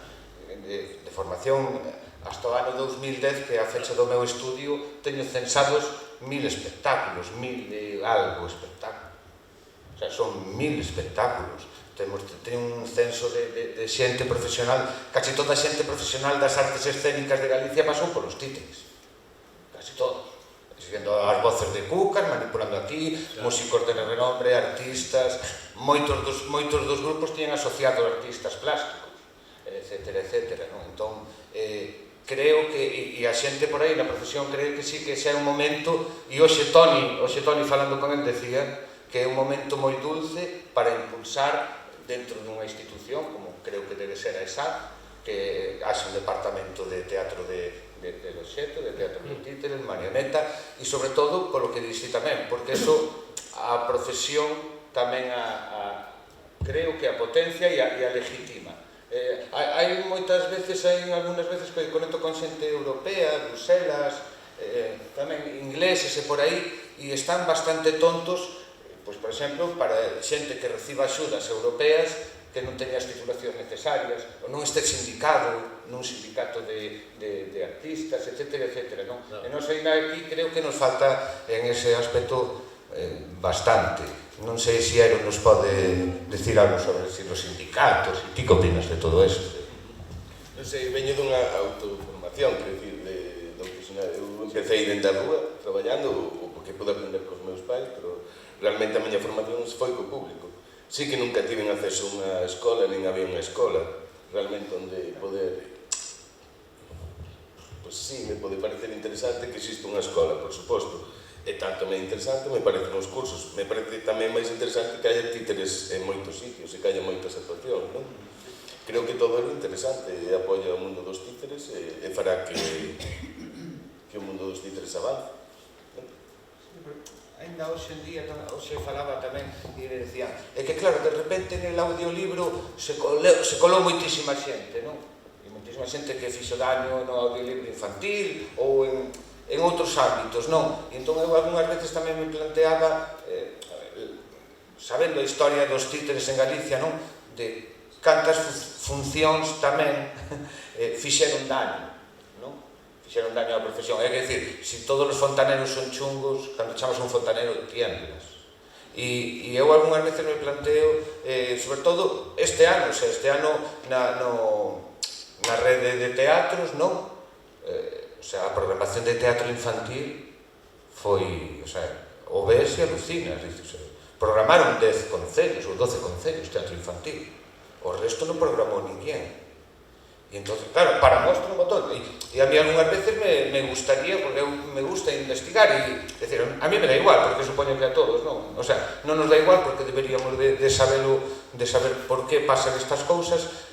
de formación hasta o ano 2010, que a fecha do meu estudio teño censados 1000 espectáculos, 1000 e algo espectáculos. O sea, son 1000 espectáculos. Ten un censo de xente profesional, casi toda a xente profesional das artes escénicas de Galicia pasou polos títeres. Casi todos. Siguiendo as voces de Cucas, manipulando aquí, músicos de renombre, artistas, moitos dos grupos tiñen asociados artistas plásticos, etcétera, etcétera. Entón, creo que, e a xente por aí na profesión cree que sí que xa é un momento, e hoxe Toni falando con el decía que é un momento moi dulce para impulsar dentro dunha institución, como creo que debe ser a ESAD, que haxe un departamento de teatro de obxecto, de teatro de títeres, marioneta, e sobre todo, polo que dixi tamén, porque eso a profesión tamén creo que a potencia e a legitima. Hai moitas veces, algunhas veces que conecto con xente europea, Bruselas, tamén ingleses e por aí, e están bastante tontos, pois, por exemplo, para xente que reciba axudas europeas que non teña as titulacións necesarias, ou non este sindicado nun sindicato de artistas, etcétera, etcétera, non? E non sei, aquí creo que nos falta en ese aspecto bastante. Non sei se Ero nos pode decir algo sobre os sindicatos, e ti que opinas de todo isto? Non sei, veño dunha autoformación, quero dicir, eu empecé dentro da rúa, traballando, o porque pude aprender cos meus pais, pero realmente a miña formación foi co público. Sí que nunca tiven acceso a unha escola, nin había unha escola realmente onde poder... Pois sí, me pode parecer interesante que existe unha escola, por suposto. E tanto me interesante me parecen os cursos. Me parece tamén máis interesante que haya títeres en moitos sitios e que haya moitas actuacións, non? Creo que todo é interesante e apoia o mundo dos títeres e fará que o mundo dos títeres avance. Ainda hoxe en día, hoxe falaba tamén e decía, é que claro, de repente en el audiolibro se colou moitísima xente, non? E moitísima xente que fixo daño no audiolibro infantil ou en outros ámbitos, non? E entón eu algunhas veces tamén me planteaba, sabendo a historia dos títeres en Galicia, non? De cantas funcións tamén fixeron daño. Fixeron daño á profesión. É dicir, se todos os fontaneros son chungos, cando chamas un fontanero, tiéndelas. E eu algunhas veces me planteo, sobre todo este ano na rede de teatros, non? O sea, a programación de teatro infantil foi, o sea, o ves e alucinas, dices, programaron 10 concellos ou 12 concellos teatro infantil. O resto non programou ninguén. E entón, claro, para mostrar un botón. E a mí algunhas veces me gustaría, porque me gusta investigar, e, decir, a mí me da igual, porque supoño que a todos, non? O sea, non nos da igual porque deberíamos de saber por que pasan estas cousas,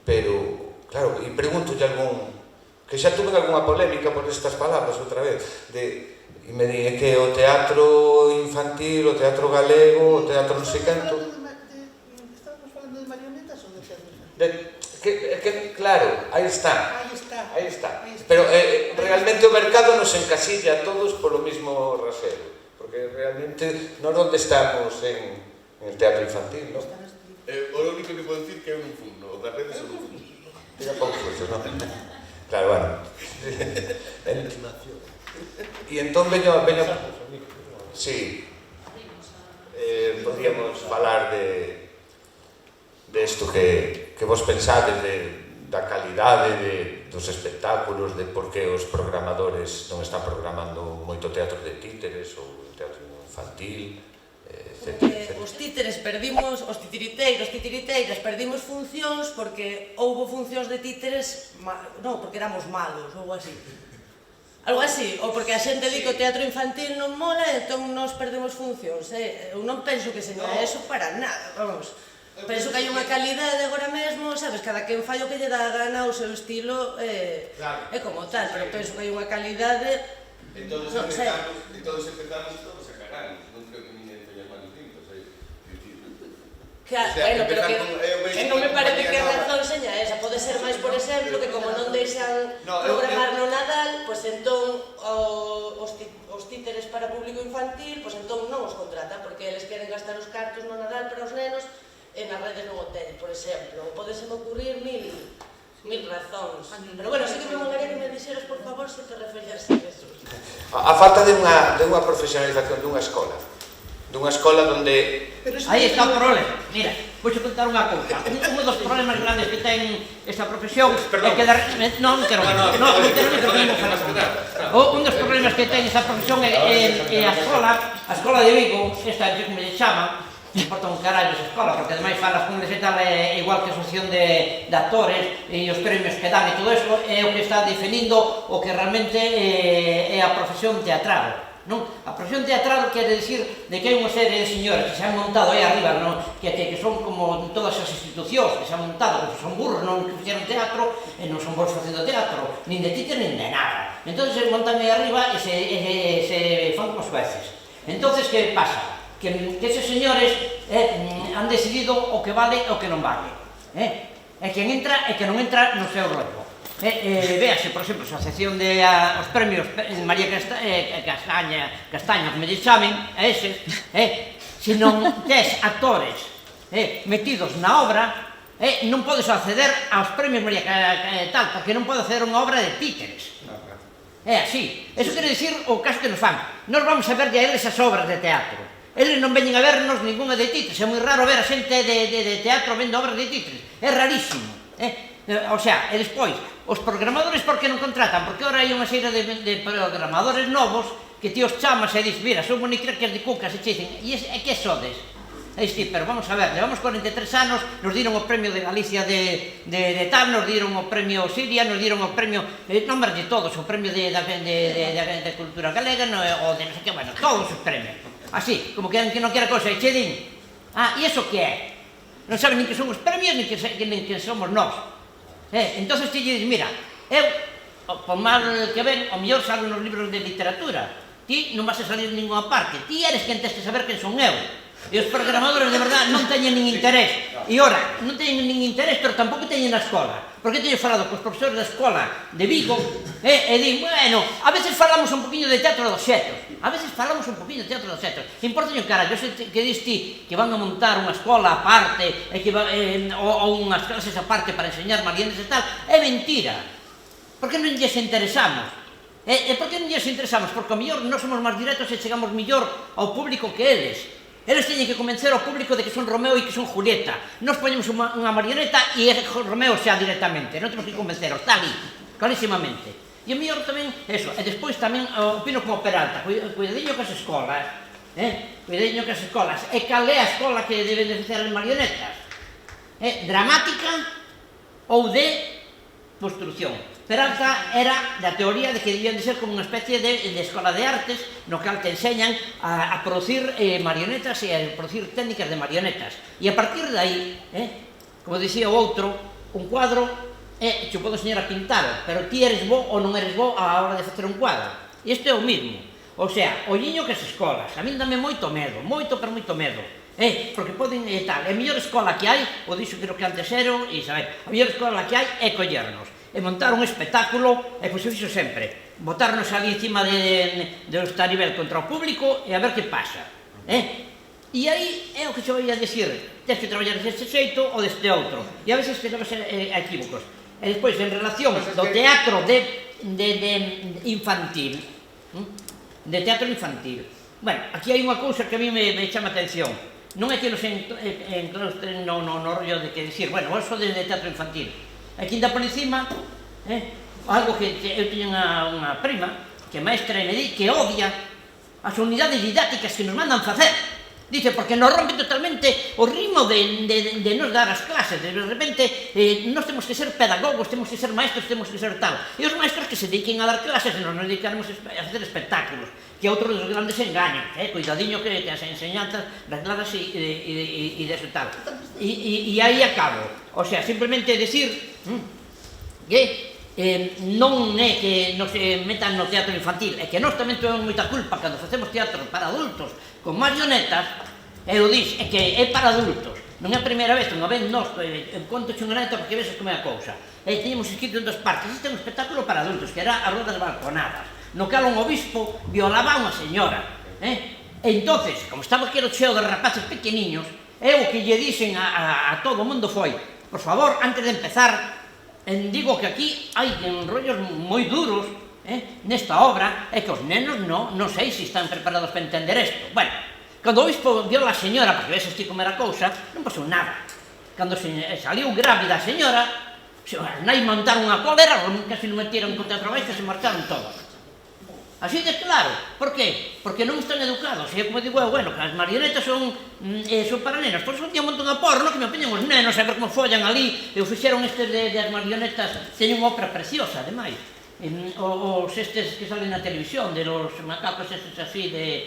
pero, claro, e pregúntolle algún, que xa tuve algunha polémica por estas palabras outra vez, e me di que o teatro infantil, o teatro galego, o teatro non sei canto... Estamos falando de marionetas ou de teatro infantil? Claro, aí está. Pero realmente o mercado nos encasilla a todos polo mismo rasero, porque realmente non onde estamos en el teatro infantil, non? O único que podo dicir que eu non fun, o das redes eu non fun. Tira poucos, non? Claro, bueno. E entón veño... Sí. Podríamos falar de isto que vos pensades da calidade dos espectáculos, de por que os programadores non están programando moito teatro de títeres ou teatro infantil, Os títeres perdimos, os titiriteiras perdimos funcións porque houbo funcións de títeres, non, porque éramos malos, ou así. Algo así, ou porque a xente di que o teatro infantil non mola e entón nos perdemos funcións. Eu non penso que seña eso para nada, vamos. Penso que hai unha calidade agora mesmo, sabes, cada quen fai o que lle dá a gana, o seu estilo é como tal, pero penso que hai unha calidade... E todos empezamos todos a cagar, non creo que ninguén teña malos tintos, Bueno, pero que non me parece que a razón seña esa, pode ser máis, por exemplo, que como non deixan programar no Nadal, pois entón os títeres para público infantil, pois entón non os contratan, porque eles queren gastar os cartos no Nadal para os nenos e nas redes non o teñen, por exemplo. Podeseme ocurrir mil razóns. Pero bueno, sí que me molaría que me dixeras, por favor, se te referías a eso. A falta de unha profesionalización dunha escola donde... Aí está o problema. Mira, vou te contar unha cousa. Un dos problemas grandes que ten esta profesión é que... Non quero un dos problemas que ten esta profesión é a escola de Vigo, esta que me chaman, non importa un carallo esa escola, porque ademais falas con eles e tal, é igual que a asociación de actores e os premios que dan e todo eso, é o que está definindo o que realmente é a profesión teatral. Non? A profesión teatral quere dicir de que hai unha serie de señores que se han montado aí arriba, non? Que son como todas as institucións que se han montado, que son burros, non que fixeron teatro e non son bons facendo teatro, nin de títer nin de nada. Entón se montan aí arriba e se fan como xueces. Entón, que pasa? Que esos señores han decidido o que vale e o que non vale. E quen entra e que non entra no seu rollo. Véase, por exemplo, a asociación de os premios María Castaña, como lle chamen, a eses, se non tes actores metidos na obra, non podes acceder aos premios María tal, porque non pode acceder a unha obra de títeres. É así. Eso quere dicir o caso que nos fan. Nos vamos a ver a eles as obras de teatro. Eles non veñen a vernos ninguna de títeres. É moi raro ver a xente de teatro vendo obras de títeres. É rarísimo. O sea, e despois, os programadores por que non contratan? Porque ora hai unha serie de programadores novos que ti os chamas e dis, mira, son monicrackers de cucas e che dicen, e que sodes? E dis, pero vamos a ver, levamos 43 anos, nos diron o premio de Galicia de tal, nos diron o premio Siria, nos diron o premio, non de todos, o premio de cultura galega, ou de non sei que, bueno, todos os premios. Así, como que non quera cosa, e che din, e iso que é? Non saben nin que son os premios, nin que somos nós. Entón ti lle dis, mira, eu, por mal que ven, ao mellor salgo nos libros de literatura, ti non vas a salir en ninguna parte, ti eres quen tens que saber quen son eu. E os programadores de verdad non teñen nin interés. E ora, non teñen nin interés, pero tampouco teñen na escola. Porque teño falado cos profesores da escola de Vigo e din, bueno, a veces falamos un poquinho de teatro dos xetos. A veces falamos un poquinho de teatro dos xetos. Importa un carallo, que dis ti que van a montar unha escola aparte ou unhas clases aparte para enseñar marionetas e tal, é mentira. Por que non lles interesamos? E por que non lles interesamos? Porque ao mellor non somos máis directos e chegamos mellor ao público que eles. Eles teñen que convencer ao público de que son Romeo e que son Julieta. Nos poñemos unha marioneta e é Romeo xa directamente. Non temos que convenceros, está ali, clarísimamente. E o mellor tamén, eso. E despois tamén opino como Peralta. Cuidadiño que as escolas, cuidadiño que as escolas. E cal é a escola que deben de facer as marionetas? Dramática ou de construcción. Peralta era da teoría de que debían de ser como unha especie de escola de artes no cal te enseñan a producir marionetas e a producir técnicas de marionetas. E a partir de aí, como dicía o outro, un cuadro che o podo enseñar a pintar, pero ti eres bo ou non eres bo a hora de facer un cuadro. E isto é o mismo. O sea, olliño que as escolas. A min dame moito medo, moito, pero moito medo. Porque poden tal. A mellor escola que hai, o dixo creo que antes era, e saber, a mellor escola que hai é collernos e montar un espectáculo, e pois eu fixo sempre, botarnos ali encima do estaribel contra o público e a ver que pasa. E aí é o que se vai a dicir, tens que traballar deste xeito ou deste outro, e a veces te levas a equívocos. E despois, en relación do teatro infantil, bueno, aquí hai unha cousa que a mí me chama a atención. Non é que nos enclaustren no rollo de que dicir, bueno, vos sodes de teatro infantil. Aquí anda por encima, algo que eu teño unha prima, que é maestra e me di que odia as unidades didácticas que nos mandan facer. Dice, porque nos rompe totalmente o ritmo de nos dar as clases. De repente, nos temos que ser pedagogos, temos que ser maestros, temos que ser tal. E os maestros que se dediquen a dar clases e nos dedicaremos a hacer espectáculos, que é outro dos grandes engaños. Cuidadiño que as enseñanzas regladas e deso tal. E aí acabo. O sea, simplemente decir que non é que nos metan no teatro infantil, é que nós tamén temos moita culpa cando facemos teatro para adultos con marionetas, e o dís, é que é para adultos. Non é a primeira vez, unha vez nós conto xungareta porque veces como é a cousa. Tiñamos escrito en dos partes, este é un espectáculo para adultos, que era a Roda das Balconadas, no que un obispo violaba a unha señora. E entonces, como estaba aquilo cheo de rapaces pequeniños, o que lle dixen a todo o mundo foi, por favor, antes de empezar, digo que aquí hai rollos moi duros nesta obra, e que os nenos non sei se están preparados para entender isto. Bueno, cando o obispo viola a señora, porque ves ti como era a cousa, non pasou nada. Cando saliu grávida a señora, as nai montaron a cólera, casi non metieron contra o traballo, se marcharon todos. Así de claro. Por qué? Porque non están educados. E como digo, bueno, que as marionetas son para nenos. Por eso un día un montón de porno que me apeñan os nenos a ver como follan ali. E o fixeron estes de as marionetas. Teñen unha obra preciosa, ademais. Os estes que salen na televisión, de los macacos estes así de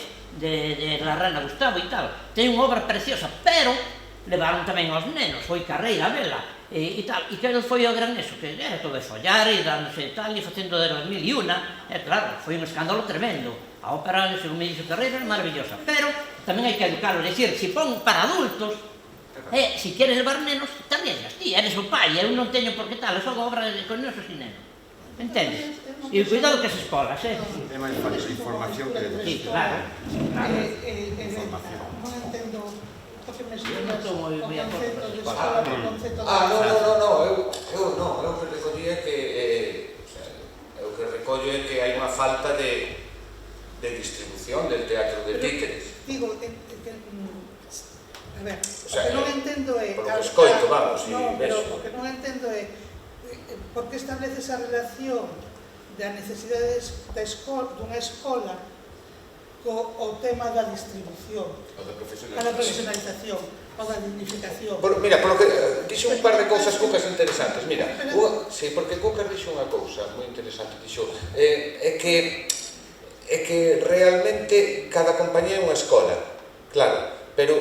la Rana Gustavo e tal. Teñen unha obra preciosa, pero levaron tamén aos nenos. Foi carreira a vela. E tal, e que foi o gran eso, que era todo de follar e dándose tal, e facendo de las mil e una, claro, foi un escándalo tremendo. A ópera, según me dixo Carreira, é maravillosa, pero tamén hai que educarlo, é dicir, se pon para adultos, se queres levar nenos, te arriesgas, ti, eres o pai, eu non teño por que tal, é só obra con nenos e nenos, entendes? E cuidado que as escolas, É máis fácil información que... Sí, claro. Non entendo o que me explicas, o concepto de escola, o concepto de... Eu que recollo é que hai unha falta de distribución del teatro de títeres. Digo, a ver, o que non entendo é... Por lo que escoito, vamos, non, pero o que non entendo é por que estableces a relación da necesidade dunha escola o tema da distribución, da profesionalización, ou da dignificación. Mira, polo que dixo un par de cousas Cucas interesantes. Mira, sí, porque Cucas dixo unha cousa moi interesante, dixo é que realmente cada compañía é unha escola, claro, pero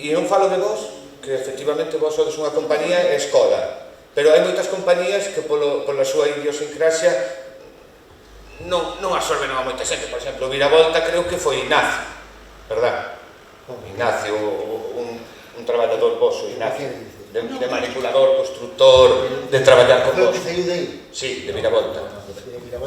e non falo de vos, que efectivamente vos sodes unha compañía e escola, pero hai moitas compañías que pola súa idiosincrasia non absorben a moita xente. Por exemplo, o Viravolta creo que foi Ignacio, verdad? Ignacio, un traballador voso, Ignacio, de manipulador, constructor, de traballar con vos. Creo que saiu de aí? Sí, de Viravolta.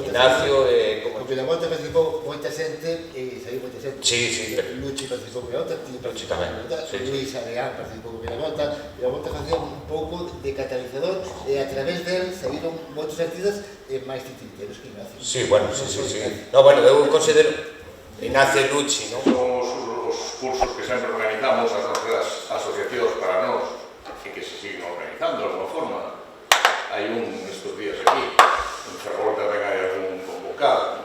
Ignacio, con Viravolta participou moita xente e saiu moita xente. Sí. Luchi participou con Viravolta, Luchi tamén. Luis Areán participou con Viravolta. Viravolta facía un pouco de catalizador e a través del saíron moitos artistas máis titiriteros que Ignacio. Sí, bueno, sí. No, bueno, eu considero Ignacio e Luchi, non? Somos os cursos que sempre organizamos as nosas asociacións para nós e que se siguen organizando de alguma forma. Hai estes días aquí, en Ferrol tamén hai algún convocado.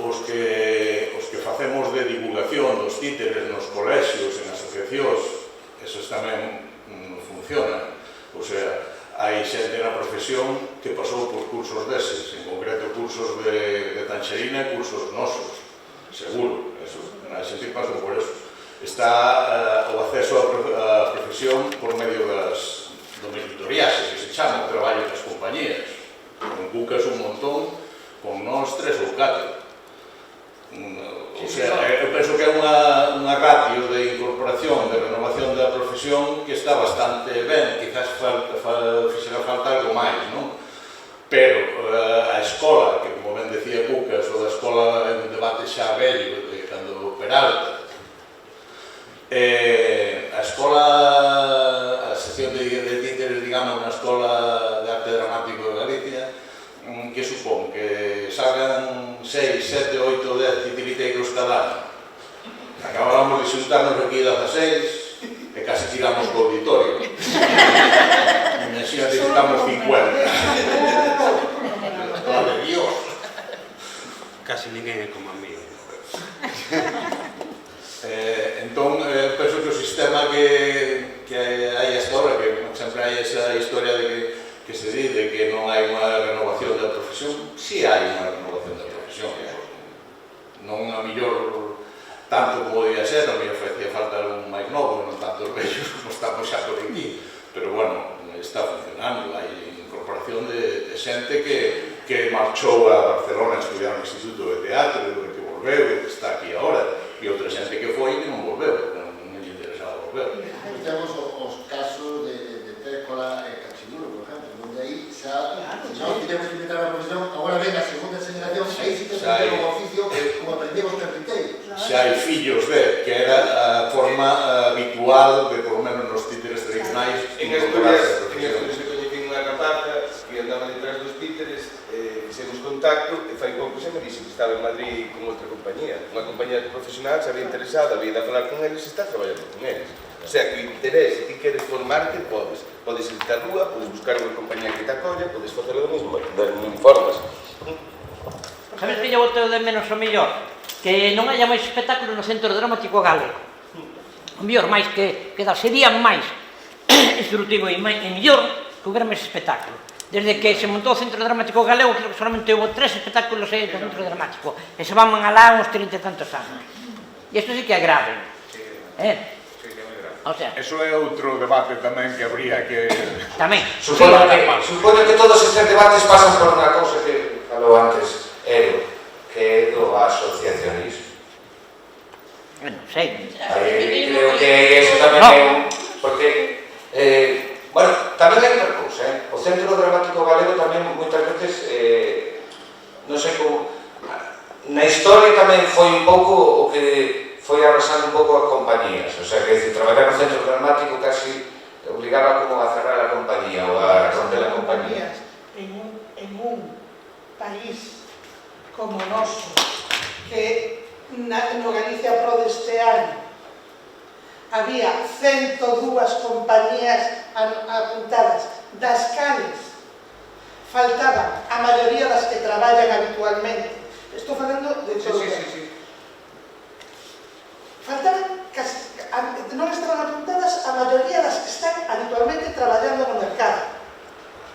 Os que facemos de divulgación dos títeres nos colexios, en asociacións, esos tamén funcionan. O sea, hai xente na profesión que pasou por cursos deses, en concreto cursos de tanxerina e cursos nosos, seguro, a xente pasou por eso. Está o acceso á profesión por medio das domiciliariaxes, que se chama o traballo das compañías. Con Cucas un montón, con nós 3 ou 4. O sea, eu penso que é unha ratio de incorporación, de renovación da profesión que está bastante ben, quizás fixera falta algo máis, non? Pero a escola, que como ben decía Cucas, o da escola é un debate xa vello, de cando Peralta, a escola, a sección de títeres, digamos, na Escola de Arte Dramático de Galicia, que supón que salgan 6, 7, 8, 10 titiriteiros cada ano. Acabamos de xuntarnos aquí 16 e casi tiramos co auditorio. Imagínate, estamos 50. Claro, Dios. Casi ninguén é como a mí. sistema que hai hasta ahora, que sempre hai esa historia de que se di de que non hai unha renovación da profesión, si hai unha renovación da profesión, non a mellor tanto como podía ser, a mellor facía falta algún máis novo, non tantos vellos como estamos xa por aquí, pero bueno, está funcionando, hai incorporación de xente que marchou a Barcelona a estudiar no Instituto de Teatro, que volveu, que está aquí agora, e outra xente que foi e non volveu, porque non lle interesaba volver. Temos os casos de Trécola e Cachiduro, por exemplo, onde aí xa, se non tivemos que inventar a profesión, agora ven a segunda generación, aí sí que se un oficio como aprendemos carpinteiros. Xa hai fillos que era a forma habitual de, por lo menos nos títeres tradicionais, incorporarse a profesión. En Asturias coñecín unha rapaza que andaba detrás dos títeres, fixemos contacto e fai pouco se me dixo que estaba en Madrid con outra compañía. Unha compañía profesional se había interesado, había de falar con eles e está traballando con eles. O sea, que o interés, se ti queres formarte, podes ir a rúa, podes buscar unha compañía que te acolla, podes facelo das mesmas formas. Sabes que lle boteo de menos o mellor? Que non haya máis espectáculos no Centro Dramático Galego. O mellor, máis que serían máis instructivo e mellor que houbera máis espectáculo. Desde que se montou o Centro Dramático Galego, creo que solamente houve 3 espectáculos no Centro Dramático. E se van alá uns 30 e tantos anos. E isto sí que é grave. O sea, eso é outro debate tamén que habría que... Tamén. Supoño que todos estes debates pasan por unha cousa que falou antes Edo, que é do asociacionismo. Bueno, sei. Creo que eso tamén é un... Porque, bueno, tamén hai outra cousa, o Centro Dramático Galego tamén moitas veces, non sei como... Na historia tamén foi un pouco o que foi arrasando un pouco a compañías, o sea, que traballar no Centro Dramático casi obligaba como a cerrar a compañía ou a romper a compañía. En un país como o noso, que no Galicia Pro deste ano había 102 compañías apuntadas, das cales faltaban a maioría das que traballan habitualmente. Estou falando de todo. Faltaban, non estaban apuntadas a maioría das que están habitualmente traballando no mercado.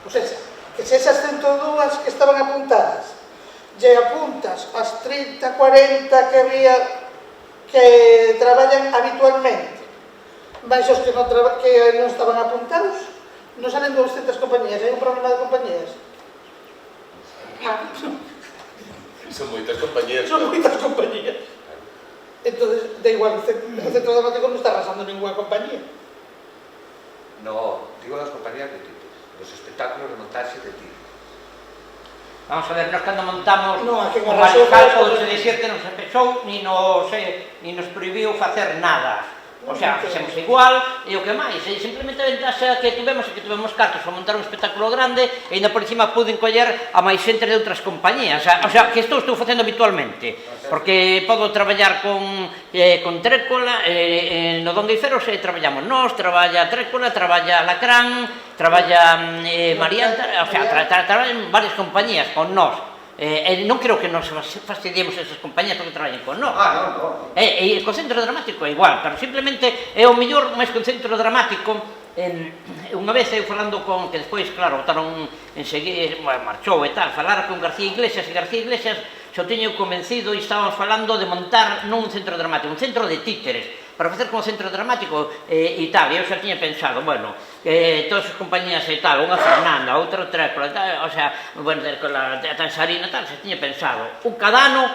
O sea, que se esas 102 que estaban apuntadas lle apuntas as 30, 40 que había que traballan habitualmente, mais os que non estaban apuntados, non salen 200 compañías. Hai un problema de compañías? Son moitas compañías. Son moitas compañías. Entonces, da igual, o Centro Dramático non está arrasando ninguna compañía. No, digo das compañías de títulos, dos espectáculos de montaxe de títulos. Vamos a ver, nós cando montamos o Mariscal, podes dicir que non se pechou, ni nos prohibiu facer nada. O sea, fixemos igual, e o que máis, simplemente a ventaxa que tivemos é que tivemos cartos para montar un espectáculo grande e ainda por encima puden coller a máis xente de outras compañías. O sea, que estou facendo habitualmente, porque podo traballar con Trécola, no Don Guiceros traballamos nós, traballa Trécola, traballa Lacrán, traballa Marianta, o sea, traballan varias compañías con nós. Non creo que nos fastidiemos esas compañías porque traballen con nós. Non. E co Centro Dramático é igual, pero simplemente é o mellor máis que o Centro Dramático. Unha vez eu falando con, que despois, claro, botaron enseguida, marchou e tal, falar con García Iglesias, e García Iglesias xa o teño convencido e estábamos falando de montar non un centro dramático, un centro de títeres, para facer como centro dramático e tal. Eu xa tiña pensado, bueno, todas as compañías e tal, unha Fernanda, outra Trécola, o sea, bueno, a Tansarina e tal, xa tiña pensado, cada ano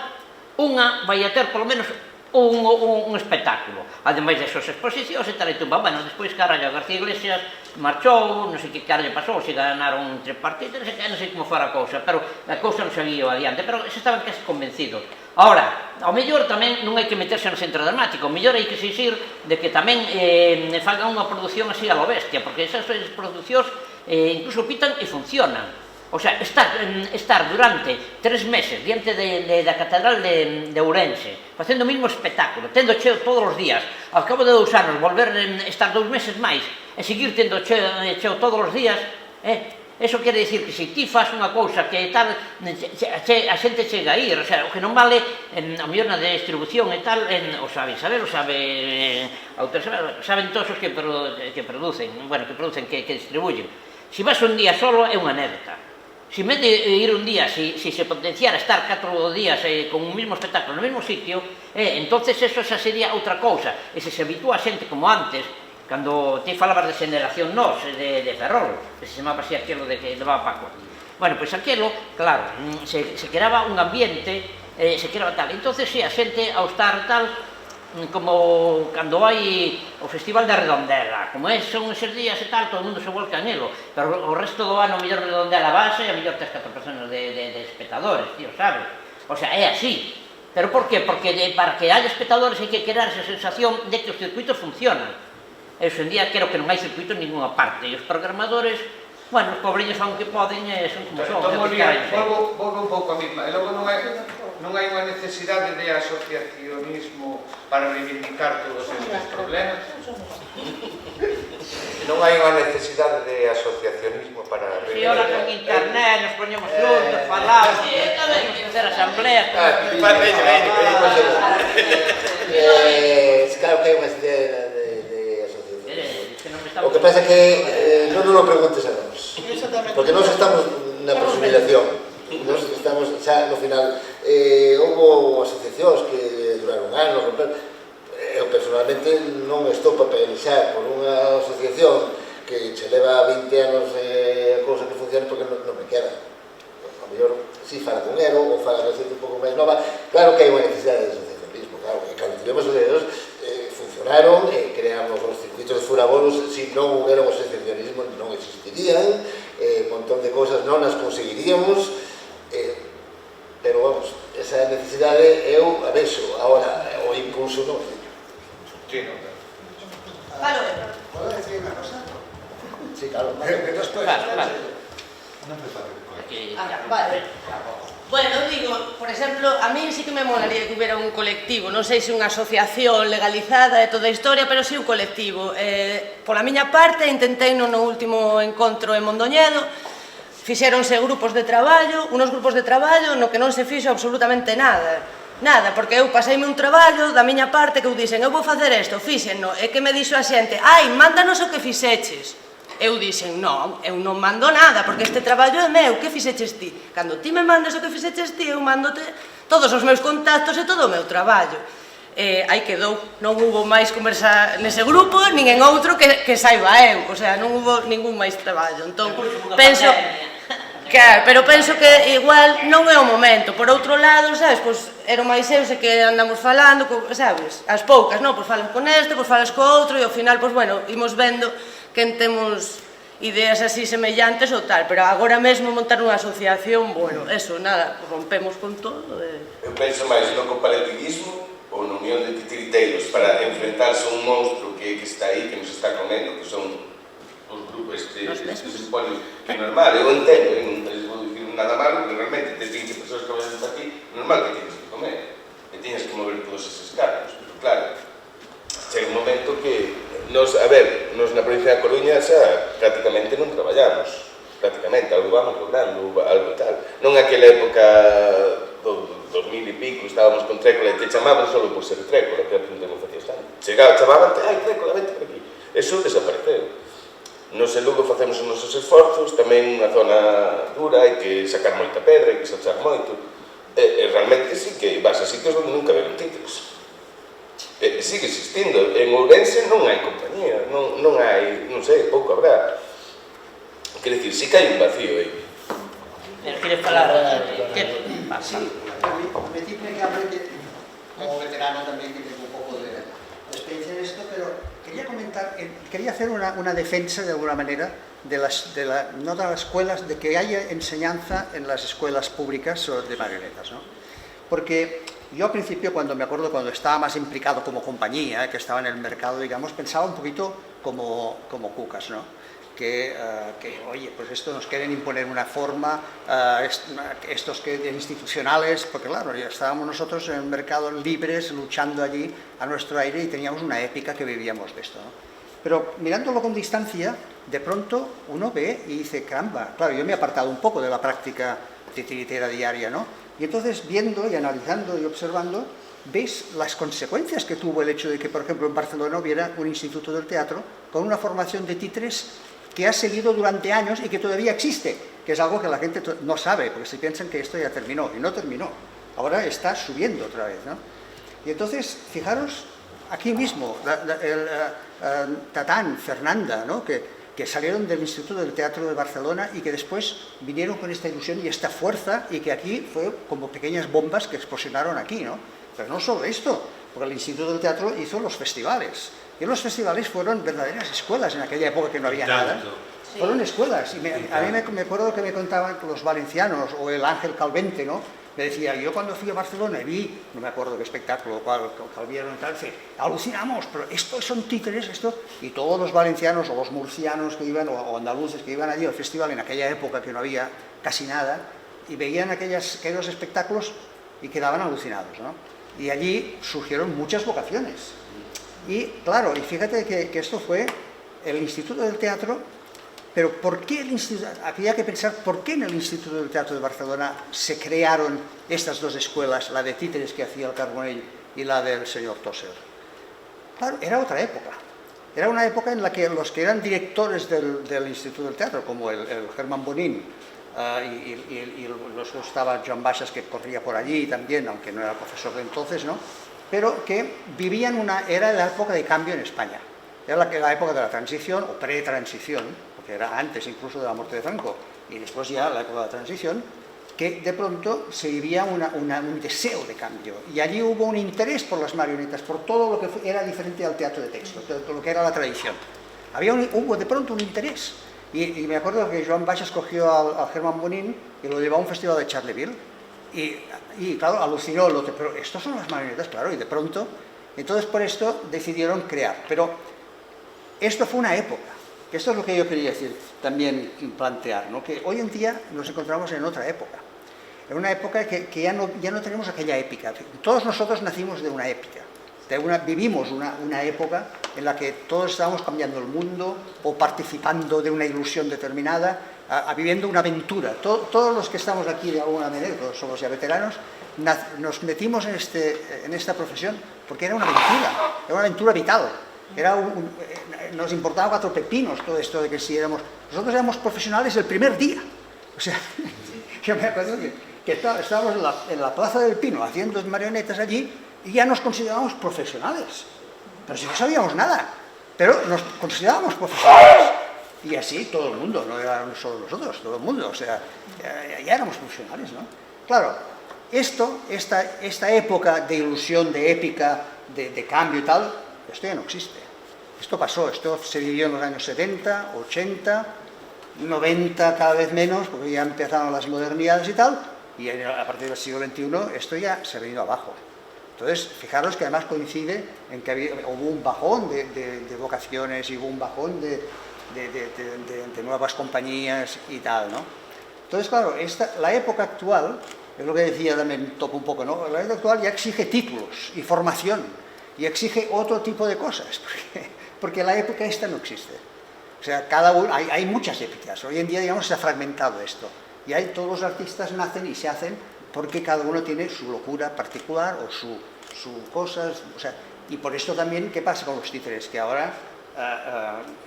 unha vai a ter polo menos un espectáculo, ademais de suas exposicións e tal e tumba. Bueno, despois carallo, García Iglesias marchou, non sei que carallo pasou, se ganaron tripartitos, non sei como fora a cousa, pero a cousa non seguiu adiante, pero se estaban casi convencidos. Ahora, ao mellor tamén non hai que meterse no Centro Dramático, ao mellor hai que exixir de que tamén fagan unha produción así a lo bestia, porque esas producións incluso pitan e funcionan. O sea, estar durante 3 meses diante da Catedral de Ourense, facendo o mismo espectáculo, tendo cheo todos os días, ao cabo de 2 anos, volver a estar 2 meses máis, e seguir tendo cheo todos os días, Eso quere dicir que se ti faz unha cousa que tal, a xente chega aí, o sea, o que non vale, a mellor na distribución e tal, o saben saber, o saben todos os que producen, que distribuyen. Se vas un día solo é unha anécdota. Se en vez de ir un día, se potenciara estar 4 días con un mismo espectáculo no mesmo sitio, entonces eso xa sería outra cousa. E se habitúa a xente como antes, cando ti falabas de xeneración nós, de Ferrol, que se chamaba así aquilo de que levaba Paco. Bueno, pois aquilo, claro, se creaba un ambiente, se creaba tal. Entonces, a xente ao estar tal, como cando hai o Festival de Redondela, como son eses días e tal, todo o mundo se volca en elo, pero o resto do ano, mellor Redondela base, e a mellor tes 4 personas de espectadores, tío, sabes? O sea, é así. Pero por qué? Porque para que haya espectadores hai que crear esa sensación de que os circuitos funcionan. E hoxe en día creo que non hai circuito en ninguna parte, e os programadores, bueno, os pobreños fan o que poden e son como son. Volvo un pouco a mesma, e logo non hai unha necesidade de asociacionismo para reivindicar todos estes problemas. Non hai unha necesidade de asociacionismo para Si ahora con internet nos poñemos xuntos, falamos, facer asambleas. Claro que hai unha idea de asociación. O que pasa é que non nos preguntes a nós, porque nós estamos na proximilación. Nós estamos xa no final. Houve asociacións que duraron anos, eu personalmente non estou para pelexar por unha asociación que se leva 20 anos a cousa que funcione porque non me queda. A mellor si fala con Ero ou fala con xente un pouco máis nova, claro que hai unha necesidade de asociacionismo, claro, que cando tivemos asociacións funcionaron, creamos os circuitos de furabolos, se non houbera o asociacionismo non existirían, un montón de cousas non as conseguiríamos, pero vamos, esa necesidade eu a vexo, agora o impulso non é. Sí, non. ¿Puedo decir una cosa? Sí, claro. Vale. Bueno, digo, por exemplo, a mí sí que me molaría que hubiera un colectivo, non sei se unha asociación legalizada e toda a historia, pero sí un colectivo. Pola miña parte, intentei no último encontro en Mondoñedo, fixéronse grupos de traballo, unos grupos de traballo no que non se fixo absolutamente nada, porque eu paseime un traballo da miña parte que eu dixen, eu vou facer isto, fíxenno, e que me dixo a xente, ai, mándanos o que fixeches. Eu dixen, non, eu non mando nada, porque este traballo é meu, que fixeches ti? Cando ti me mandes o que fixeches ti, eu mandote todos os meus contactos e todo o meu traballo. Aí quedou, non hubo máis conversa nese grupo, nin en outro que saiba eu, o sea, non hubo ningún máis traballo. Entón, penso... Claro, pero penso que igual non é o momento. Por outro lado, sabes, pois, era máis eu, sei que andamos falando, sabes, as poucas, non? Pois falas con este, pois falas co outro, e ao final, pois, bueno, imos vendo quen temos ideas así semellantes ou tal, pero agora mesmo montar unha asociación, bueno, eso, nada, rompemos con todo. Eu penso máis no cooperativismo ou na unión de titiriteiros para enfrentarse a un monstro que está aí, que nos está comendo, que son os grupos, estes polios, que é normal, eu entendo, non vou dicir nada malo, porque realmente te 20 persoas que van para ti, normal que tienes que comer, e tienes que mover todos eses cargos, pero claro, chega un momento que nos na provincia da Coruña xa prácticamente non traballamos, prácticamente, algo vamos logrando, algo tal, non aquela época do 2000 e pico, estábamos con Trécola e te chamaban solo por ser Trécola, que era que non facías tanto, chamaban, ai Trécola, vente por aquí, eso desapareceu. Nos en Lugo facemos os nosos esforzos, tamén unha zona dura, hai que sacar moita pedra, hai que sachar moito. E realmente sí que vas a sitios onde nunca veron títulos. Sigue existindo. En Ourense non hai compañía, non hai, non sei, pouco habrá. Quer dicir, sí que hai un vacío aí. Pero quere falar que pasa? Sí, me tiene que hablar como veterano tamén que tengo un pouco de experiencia en esto, pero quería comentar, quería hacer una defensa de alguna manera no de las escuelas, de que haya enseñanza en las escuelas públicas de marionetas, ¿no? Porque yo al principio, cuando estaba más implicado como compañía, que estaba en el mercado, digamos, pensaba un poquito como Cucas, ¿no? Que oye, pues esto nos quieren imponer una forma, estos institucionales, porque claro, ya estábamos nosotros en el mercado libres, luchando allí a nuestro aire y teníamos una épica que vivíamos de esto, ¿no? Pero mirándolo con distancia, de pronto uno ve y dice, caramba, claro, yo me he apartado un poco de la práctica titiritera diaria, ¿no? Y entonces, viendo y analizando y observando, ves las consecuencias que tuvo el hecho de que, por ejemplo, en Barcelona hubiera un instituto del teatro con una formación de títeres que ha seguido durante años y que todavía existe, que es algo que la gente no sabe, porque se piensan que esto ya terminó, y no terminó. Ahora está subiendo otra vez, ¿no? Y entonces, fijaros, aquí mismo, Tatán, Fernanda, ¿no? que salieron del Instituto del Teatro de Barcelona y que después vinieron con esta ilusión y esta fuerza, y que aquí fue como pequeñas bombas que explosionaron aquí, ¿no? Pero no solo esto, porque el Instituto del Teatro hizo los festivales, y los festivales fueron verdaderas escuelas en aquella época que no había nada. Sí. Fueron escuelas, y a mí me acuerdo que me contaban los valencianos, o el Ángel Calvente, ¿no? Me decía, yo cuando fui a Barcelona y vi, no me acuerdo qué espectáculo, cuál vieron y tal, dice, alucinamos, pero estos son títeres, esto, y todos los valencianos o los murcianos que iban, o andaluces que iban allí al festival en aquella época que no había casi nada, y veían aquellos espectáculos y quedaban alucinados, ¿no? Y allí surgieron muchas vocaciones. Y claro, y fíjate que esto fue el Instituto del Teatro. Pero ¿por qué el instituto? Había que pensar por qué en el Instituto del Teatro de Barcelona se crearon estas dos escuelas, la de títeres que hacía el Carbonell y la del señor Tosser. Claro, era otra época. Era una época en la que los que eran directores del Instituto del Teatro, como el Germán Bonín, y luego estaba Joan Baixas, que corría por allí también, aunque no era profesor de entonces, ¿no? Pero que vivían era la época de cambio en España. Era la época de la transición, o pretransición, que era antes incluso de la muerte de Franco, y después ya la época de la transición, que de pronto se vivía un deseo de cambio, y allí hubo un interés por las marionetas, por todo lo que era diferente al teatro de texto, todo lo que era la tradición. Hubo de pronto un interés, y me acuerdo que Joan Baixas cogió al Germán Bonín y lo llevó a un festival de Charleville, y claro, alucinó, pero estos son las marionetas, claro, y de pronto, entonces por esto decidieron crear, pero esto fue una época. Esto es lo que yo quería decir, también plantear, ¿no? Que hoy en día nos encontramos en otra época, en una época que ya no tenemos aquella épica. Todos nosotros nacimos de una épica, vivimos una época en la que todos estábamos cambiando el mundo o participando de una ilusión determinada, viviendo una aventura. Todos los que estamos aquí de alguna manera, todos somos ya veteranos, nos metimos en esta profesión porque era una aventura vital. Nos importaba 4 pepinos todo esto de que si nosotros éramos profesionales el primer día. O sea, yo me acuerdo que estábamos en la Plaza del Pino haciendo marionetas allí y ya nos considerábamos profesionales. Pero si no sabíamos nada, pero nos considerábamos profesionales. Y así todo el mundo, no éramos solo nosotros, todo el mundo. O sea, ya éramos profesionales, ¿no? Claro, esta época de ilusión, de épica, de cambio y tal, esto ya no existe. Esto pasó, esto se vivió en los años 70, 80, 90 cada vez menos, porque ya empezaron las modernidades y tal, y a partir del siglo XXI esto ya se ha venido abajo. Entonces, fijaros que además coincide en que hubo un bajón de vocaciones y hubo un bajón de nuevas compañías y tal, ¿no? Entonces, claro, la época actual, es lo que decía también, toco un poco, ¿no? La época actual ya exige títulos y formación, y exige otro tipo de cosas, porque la época esta no existe. O sea, hay muchas épicas. Hoy en día, digamos, se ha fragmentado esto. Y todos los artistas nacen y se hacen porque cada uno tiene su locura particular o su cosas. O sea, y por esto también, ¿qué pasa con los títeres? Que ahora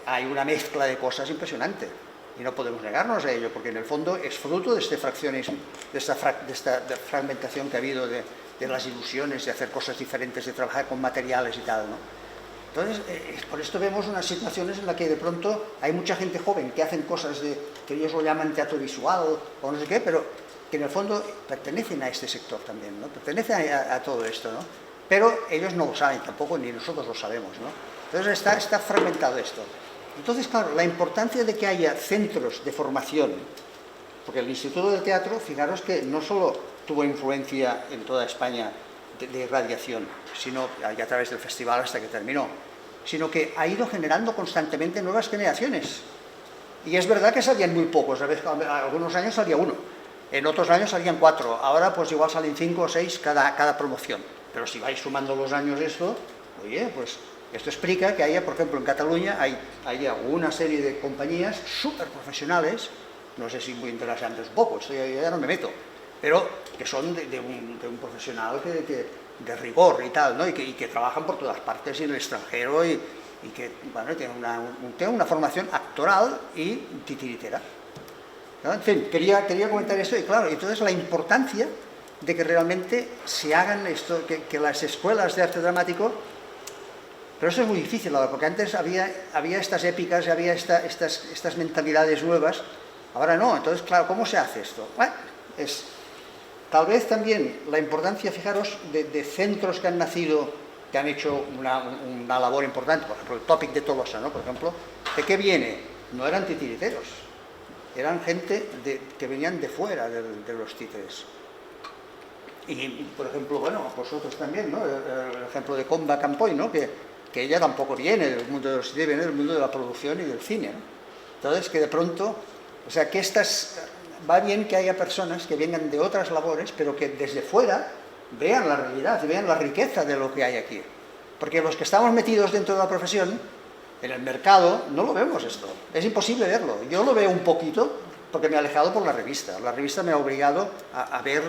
hay una mezcla de cosas impresionante. Y no podemos negarnos a ello, porque en el fondo es fruto de este fraccionismo, de esta fragmentación que ha habido de las ilusiones, de hacer cosas diferentes, de trabajar con materiales y tal, ¿no? Entonces, por esto vemos unas situaciones en las que de pronto hay mucha gente joven que hacen cosas que ellos lo llaman teatro visual o no sé qué, pero que en el fondo pertenecen a este sector también, ¿no? Pertenecen a todo esto, ¿no? Pero ellos no lo saben tampoco, ni nosotros lo sabemos, ¿no? Entonces está fragmentado esto. Entonces, claro, la importancia de que haya centros de formación, porque el Instituto del Teatro, fijaros que no solo tuvo influencia en toda España de radiación, sino a través del festival hasta que terminó, sino que ha ido generando constantemente nuevas generaciones. Y es verdad que salían muy pocos, algunos años salía uno, en otros años salían 4, ahora pues igual salen 5 o 6 cada promoción. Pero si vais sumando los años esto, oye, pues Esto explica que haya, por ejemplo, en Cataluña haya una serie de compañías súper profesionales, no sé si muy interesantes un poco, esto ya no me meto, pero que son de un profesional de rigor y tal, ¿no? y que trabajan por todas partes y en el extranjero y que bueno, tienen una formación actoral y titiritera. ¿No? En fin, quería comentar esto y claro, entonces la importancia de que realmente se hagan esto, que las escuelas de arte dramático, pero eso es muy difícil ahora, porque antes había estas épicas, había estas mentalidades nuevas, ahora no, entonces claro, ¿cómo se hace esto? Bueno, tal vez también la importancia, fijaros, de centros que han nacido, que han hecho una labor importante, por ejemplo, el Topic de Tolosa, ¿no? Por ejemplo, ¿de qué viene? No eran titiriteros, eran gente que venían de fuera de los títeres. Y, por ejemplo, bueno, vosotros también, ¿no? El ejemplo de Comba Campoy, ¿no? Que ella tampoco viene del mundo de los títeres, viene del mundo de la producción y del cine, ¿no? Entonces, que de pronto, o sea, que va bien que haya personas que vengan de otras labores, pero que desde fuera vean la realidad y vean la riqueza de lo que hay aquí. Porque los que estamos metidos dentro de la profesión, en el mercado, no lo vemos esto. Es imposible verlo. Yo lo veo un poquito porque me he alejado por la revista. La revista me ha obligado a ver,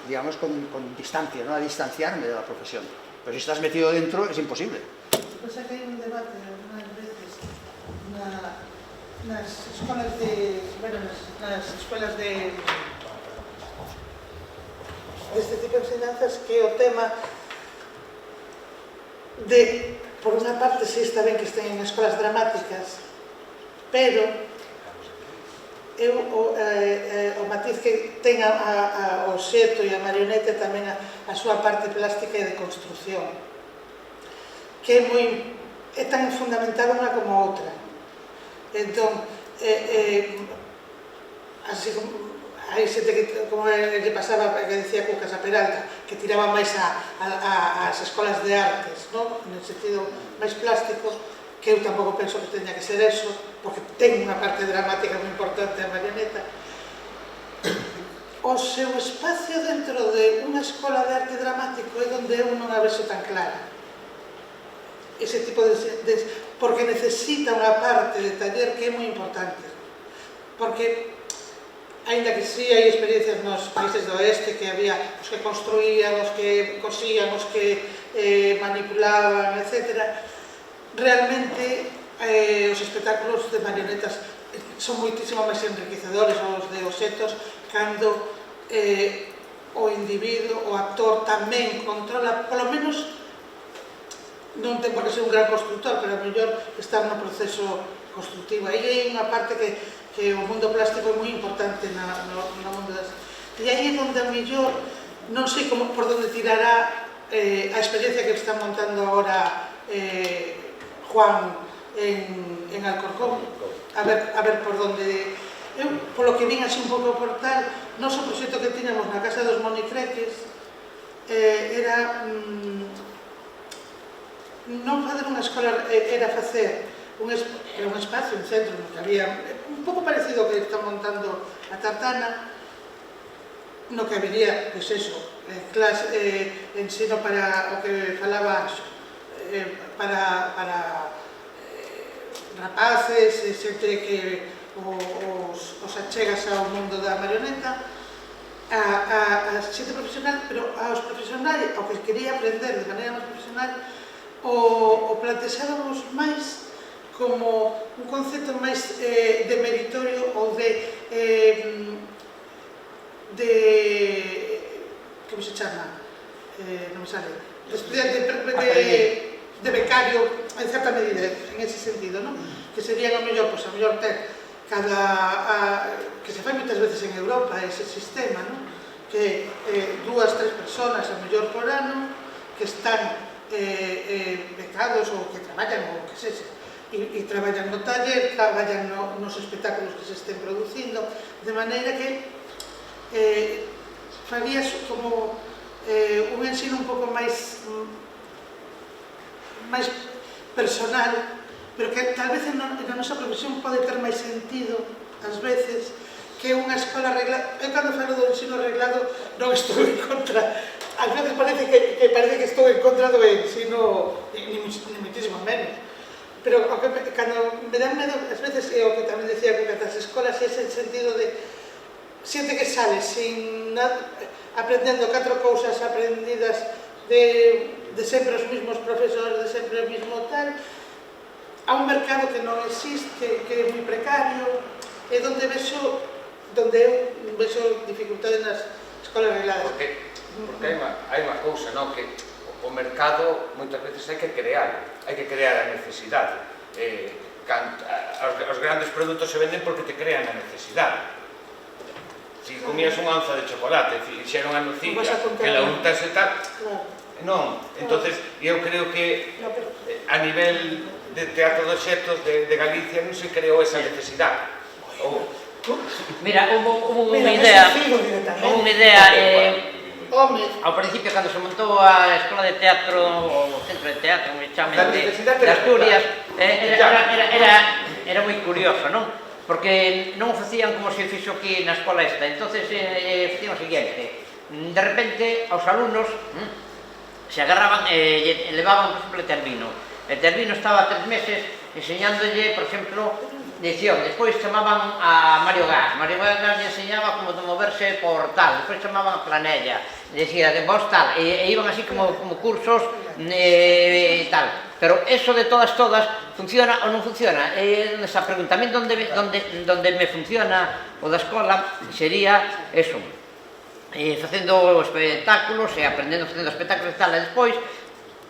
digamos, con distancia, ¿no? A distanciarme de la profesión. Pero si estás metido dentro, es imposible. Pasa que hay un debate algunas veces nas escolas de, bueno, nas escolas de este tipo de enseñanzas, que o tema de, por unha parte, si está ben que estén en escolas dramáticas, pero o matiz que ten o xeto e a marioneta tamén a súa parte plástica e de construcción, que é tan fundamental unha como a outra. Entón, así como hai xente que, como lle pasaba, que decía Cucas a Peralta, que tiraba máis ás escolas de artes, no? En el sentido máis plástico, que eu tampouco penso que teña que ser eso, porque ten unha parte dramática moi importante a marioneta. O seu espacio dentro de unha escola de arte dramático é onde eu non a vexo tan clara. Ese tipo de porque necesita unha parte de taller que é moi importante. Porque, ainda que sí hai experiencias nos países do oeste, que había os que construían, os que cosían, os que manipulaban, etc., realmente os espectáculos de marionetas son moitísimo máis enriquecedores aos de obxetos cando o individuo, o actor tamén controla, polo menos non ten por que ser un gran constructor, pero a mellor estar no proceso constructivo. Aí hai unha parte que o mundo plástico é moi importante no mundo das... E aí é onde a mellor non sei por onde tirará a experiencia que está montando agora Juan en Alcorcón, a ver por onde... Eu, polo que vin así un pouco por tal, noso proxecto que tiñamos na Casa dos Monicreques era non facer unha escola, era facer un espacio, un centro no que había un pouco parecido ao que está montando a Tartana, no que habería, pois eso, ensino para o que falaba para rapaces, xente que os achegas ao mundo da marioneta, a xente profesional, pero aos profesionais, ao que quería aprender de maneira máis profesional, o plantexábamos máis como un concepto máis de meritorio ou de como se chama? Non me sale. De estudiante, de becario, en certa medida, en ese sentido, non? Que sería, a mellor, pois, a mellor ter que se fai moitas veces en Europa, ese sistema, non? Que 2, 3 personas, a mellor por ano, que están becados ou que traballan ou que sexa, e traballan no taller, traballan nos espectáculos que se estén producindo, de maneira que farías como un ensino un pouco máis personal, pero que tal vez na nosa profesión pode ter máis sentido, ás veces, que unha escola reglada. Eu cando falo do ensino reglado non estou en contra, ás veces parece que estou en contra do ensino, ni muitísimo menos. Pero cando me dan medo, ás veces, é o que tamén decía que das escolas, é ese sentido de xente que sale sin nada, aprendendo 4 cousas aprendidas de sempre os mismos profesores, de sempre o mismo tal, a un mercado que non existe, que é moi precario, é onde eu vexo dificultades nas escolas regladas. Porque hai unha cousa, non? Que o mercado moitas veces hai que crear a necesidade. Os grandes produtos se venden porque te crean a necesidade. Si comías unha onza de chocolate, fixeron a nocilla, que la untas e tal, non. Entonces, eu creo que a nivel de teatro de obxectos de Galicia non se creou esa necesidade. Mira, hubo unha idea ao principio, cando se montou a Escola de Teatro, o Centro de Teatro, me chamen, de Asturias, era moi curioso, non? Porque non o facían como se fixo aquí na escola esta, entonces facían o seguinte: de repente aos alumnos se agarraban e levaban, por exemplo, el Tervino estaba 3 meses enseñándolle, por exemplo, lección. Despois chamaban a Mario Gas lle enseñaba como de moverse por tal, despois chamaban a Planella, decía de vos tal, e iban así como cursos tal. Pero eso de todas funciona ou non funciona? Esa pregunta, a mí donde me funciona o da escola sería eso, facendo espectáculos e aprendendo facendo espectáculos e tal, e despois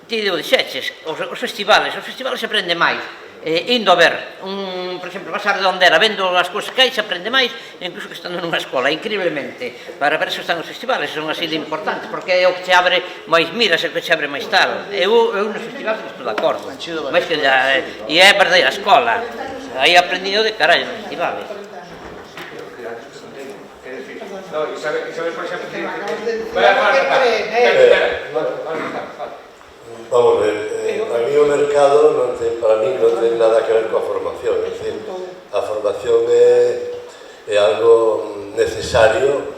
ti dixeches, os festivales se aprende máis indo a ver, por exemplo, vas a Redondera vendo as cousas que hai, se aprende máis incluso que estando nunha escola, increíblemente. Para ver se están os festivales, son así de importantes, porque é o que te abre máis miras, é o que te abre máis tal. Eu nos festivales estou de acordo, máis que e é a verdadeira escola, aí aprendido de carallo nos festivales. E sabes, por exemplo, que... Vamos ver, a mí o mercado para mí non ten nada que ver coa formación, é dicir, a formación é algo necesario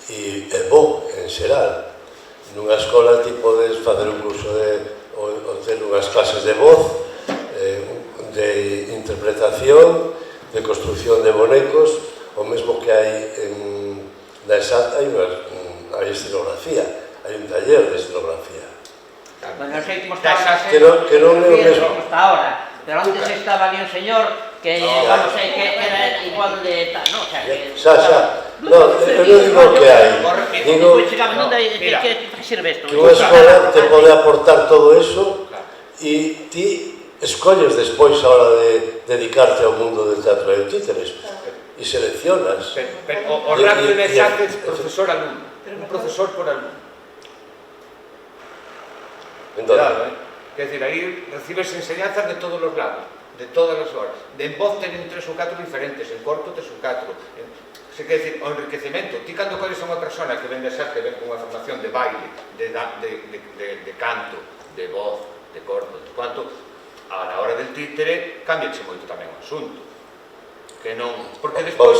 e é bo en xeral. Nunha escola ti podes facer un curso ou ter unhas clases de voz, de interpretación, de construcción de bonecos, o mesmo que hai na ESAT hai escenografía, hai un taller de escenografía. Bueno, sei como está ahora, que non é o mesmo hasta ahora, pero antes estaba ali un señor que era igual de tal, non? Non, eu non digo o que hai, digo que sirve isto? Que unha escola te pode aportar todo eso e ti escolles despois a hora de dedicarte ao mundo del teatro de títeres e seleccionas. O ratio de xates profesor-alumno, un profesor por alumno. Cuidado, quer dizer, aí recibes enseñanzas de todos os lados, de todas as horas. En voz tenen 3 ou 4 diferentes, en corpo 3 ou 4. Se quer dizer, o enriquecemento. Ti cando coles a unha persona que vende a xarte ven con unha formación de baile, de canto, de voz, de corpo, de cuanto, a la hora del títere, cambiache moito tamén o asunto. Que non... Porque despois...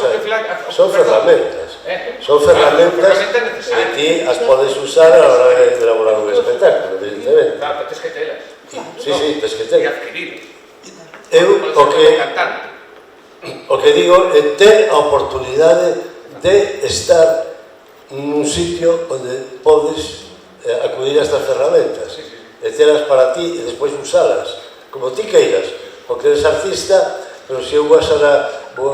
Son ferramentas. Son ferramentas que ti as podes usar a hora de elaborar un espectáculo, evidentemente. Claro, pero tes que telas. Sí, tes que telas. E adquirilas. Eu o que digo é ter a oportunidade de estar nun sitio onde podes acudir a estas ferramentas e telas para ti e despois usalas como ti queiras, porque eres artista, pero se eu vou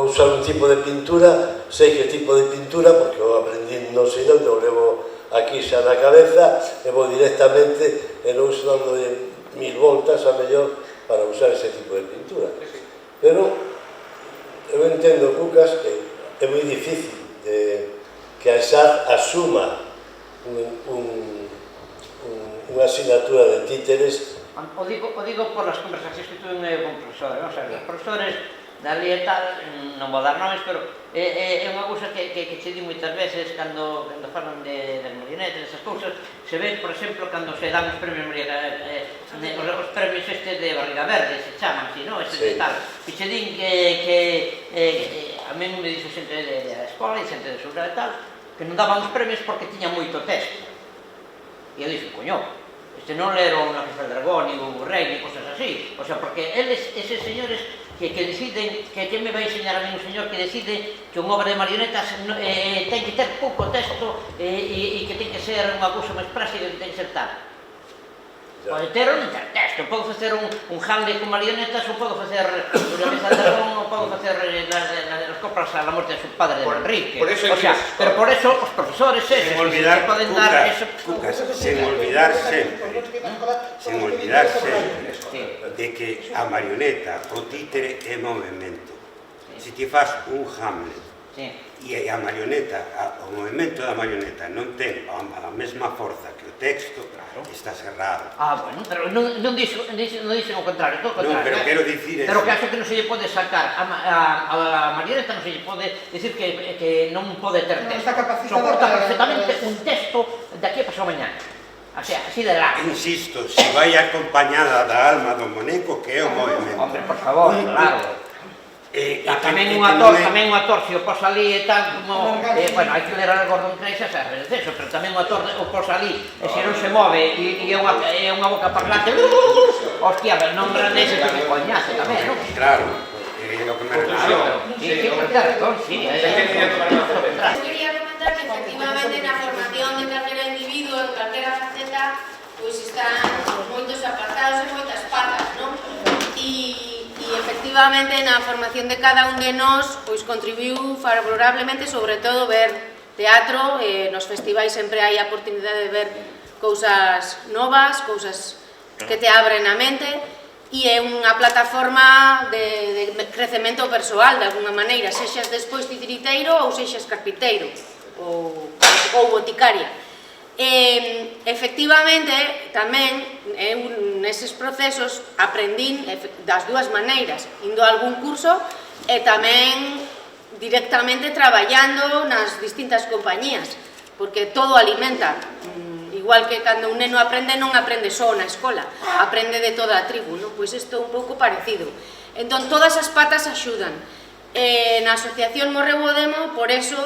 usar un tipo de pintura, sei que tipo de pintura, porque eu aprendí non sei onde, o levo aquí xa na cabeza e vou directamente e non estou dando 1000 voltas a mellor para usar ese tipo de pintura. Pero eu entendo, Cucas, que é moi difícil que a ESAT asuma unha asignatura de títeres. O digo por as conversacións que tuve con profesores, non sei, os profesores dali e tal, non vou dar nomes, pero é unha cousa que che di moitas veces cando falan das marionetas, esas cousas, se ve, por exemplo, cando se dan os premios os premios de Barriga Verde, se chaman así, non? Estes de tal, e che din que a mí me dixo xente da escola e xente de Sura e tal, que non daban os premios porque tiñan moito texto. E eu dixo, coño, Non leron La Fiesta del Dragón, ni o Rei, ni cosas así. O sea, porque eles, eses señores que deciden, que me vai enseñar a mí un señor que decide que unha obra de marionetas ten que ter pouco texto e que ten que ser unha cousa máis práctica, que ten que ser tal. Pode ter ou non ter texto, podo facer un Hamlet con marionetas, ou podo facer La Fiesta del Dragón, ou podo facer as coplas a la morte de su padre de Enrique. O sea, pero por eso os profesores eses que poden dar eso... Sen olvidar sempre de que a marioneta, o títere é movimento. Se ti faz un Hamlet e a marioneta, o movimento da marioneta non ten a mesma forza que o texto, estás errado. Bueno, pero non dixen o contrario, todo o contrario. Non, pero quero dicir... Pero que acho que non se lle pode sacar a marioneta, non se lle pode dicir que non pode ter texto. Soporta perfectamente un texto de aquí a pasado mañana. O sea, así de largo. Insisto, se vai acompañada da alma do moneco, que é o movimento. Hombre, por favor, claro. Tamén un actor se o pos ali e tal, como, bueno, hai que ler a Gordon Craig xa sabes eso, pero tamén un actor o pos ali e se non se move e é unha boca parlante, hostia, non grandes que me coñace tamén, non? Claro, é o que me refiero. Sí, claro, sí. Quería comentar que efectivamente na formación de calquera individuo, en calquera faceta, pois están moitos apartados e moitas patas, non? E efectivamente na formación de cada un de nós pois contribuiu favorablemente, sobre todo ver teatro, nos festivais sempre hai a oportunidade de ver cousas novas, cousas que te abren a mente, e é unha plataforma de crecemento persoal de alguna maneira, sexas despois titiriteiro ou sexas carpinteiro ou boticaria. Efectivamente, tamén neses procesos aprendín das dúas maneiras, indo a algún curso e tamén directamente traballando nas distintas compañías, porque todo alimenta, igual que cando un neno aprende, non aprende só na escola, aprende de toda a tribu, pois isto é un pouco parecido. Entón, todas as patas axudan. Na Asociación Morreu o Demo, por eso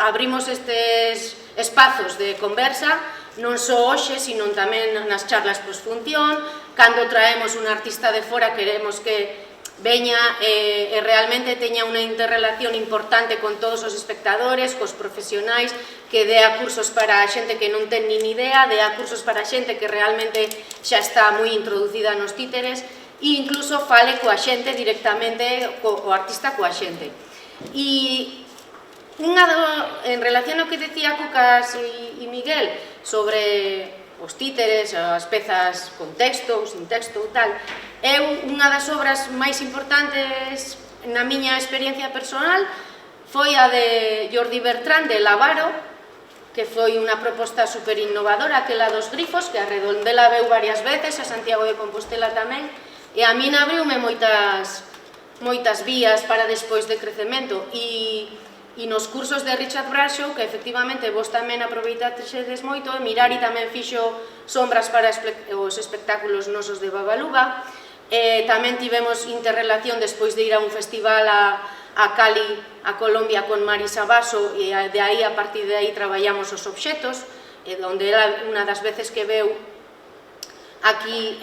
abrimos estes espazos de conversa, non só hoxe, sino tamén nas charlas posfunción. Cando traemos un artista de fora, queremos que veña e realmente teña unha interrelación importante con todos os espectadores, cos profesionais, que dea cursos para a xente que non ten nin idea, dea cursos para a xente que realmente xa está moi introducida nos títeres, e incluso fale coa xente directamente, o artista coa xente. E en relación ao que decía Cucas e Miguel sobre os títeres, as pezas con texto ou sin texto ou tal, unha das obras máis importantes na miña experiencia personal foi a de Jordi Bertrán de Lavaro, que foi unha proposta super innovadora, aquela dos grifos, que a Redondela veu varias veces, a Santiago de Compostela tamén, e a min abriume moitas vías para despois de crecemento, e nos cursos de Richard Bradshaw, que efectivamente vos tamén aproveitaxedes moito, e Mirari tamén fixo sombras para os espectáculos nosos de Babaluga, tamén tivemos interrelación despois de ir a un festival a Cali, a Colombia, con Marisa Basso, e de aí, a partir de aí, traballamos os obxetos, onde era unha das veces que veu aquí,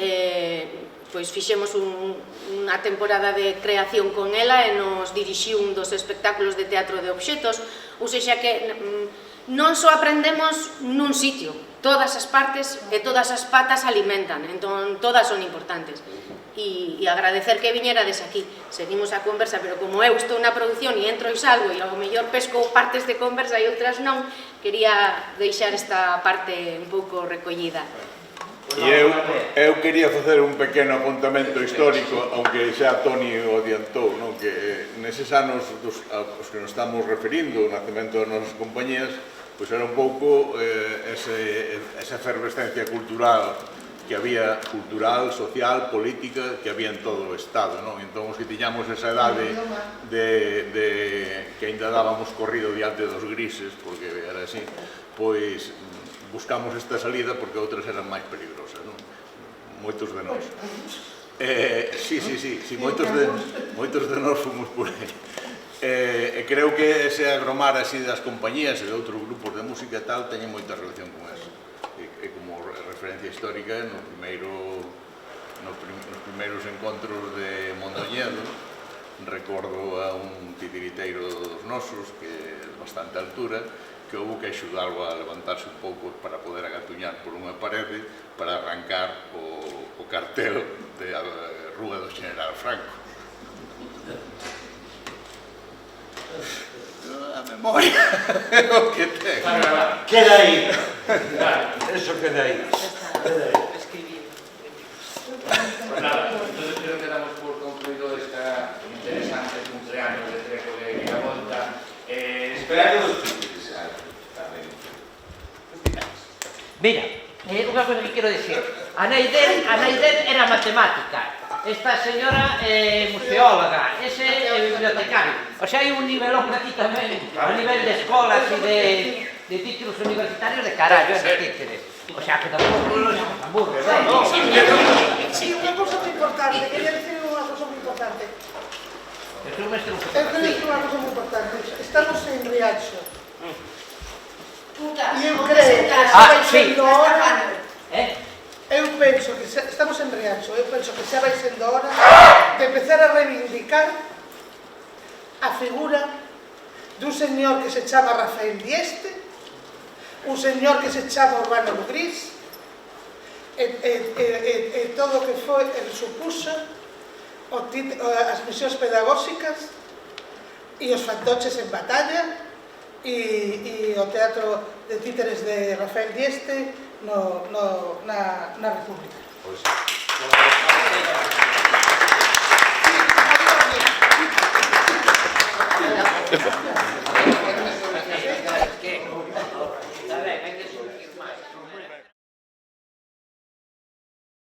pois fixemos unha temporada de creación con ela e nos dirixiu un dos espectáculos de teatro de obxetos, ou seja que non só aprendemos nun sitio, todas as partes e todas as patas alimentan, entón todas son importantes. E agradecer que viñerades aquí, seguimos a conversa, pero como eu estou na produción e entro e salgo e ao mellor pesco partes de conversa e outras non, quería deixar esta parte un pouco recollida. E eu quería facer un pequeno apuntamento histórico, aunque xa Toni o adiantou, que neses anos aos que nos estamos referindo, o nacemento das nosas compañías, pois era un pouco esa efervescencia cultural que había, cultural, social, política, que había en todo o Estado. Entón, os que tiñamos esa edade que ainda dábamos corrido diante dos grises, porque era así, pois buscamos esta salida porque outras eran máis peligrosas, moitos de nós. Sí, moitos de nós fomos por aí. Creo que ese agromar así das compañías e de outros grupos de música e tal teñen moita relación con eso. e como referencia histórica nos primeiros encontros de Mondoñedo. Recordo a un titiriteiro dos nosos, que é de bastante altura, que houve que axudarlo a levantarse un pouco para poder agatuñar por unha parede para arrancar o cartel de a Rúa do General Franco. A memoria é o que ten. Queda aí. Eso queda aí. Pues nada, entonces creo que damos por concluido esta interesante cumpleaños de Treco de Viravolta. Esperando los títulos tamén. Mira, unha cosa que quero dicir. A nai del era matemática. Esta señora é museóloga, ese é bibliotecario. O sea, hai un nivelón aquí tamén, a nivel de escolas e de títulos universitarios de carallo, de títeres. O sea, que tampouco non son burros, Sí, unha cosa moi importante, quería decir unha cosa moi importante. Eu sou mestre en Eu quería decir unha cosa moi importante. Estamos en Riacho. E eu creo que xa vai sendo hora... Eu penso que estamos en Riacho, eu penso que xa vai sendo hora de empezar a reivindicar a figura dun señor que se chama Rafael Dieste, un señor que se chama Urbano Lugrís, e todo o que foi, supuso as misións pedagóxicas e os fantoches en batalla e o teatro de títeres de Rafael Dieste na República. Pois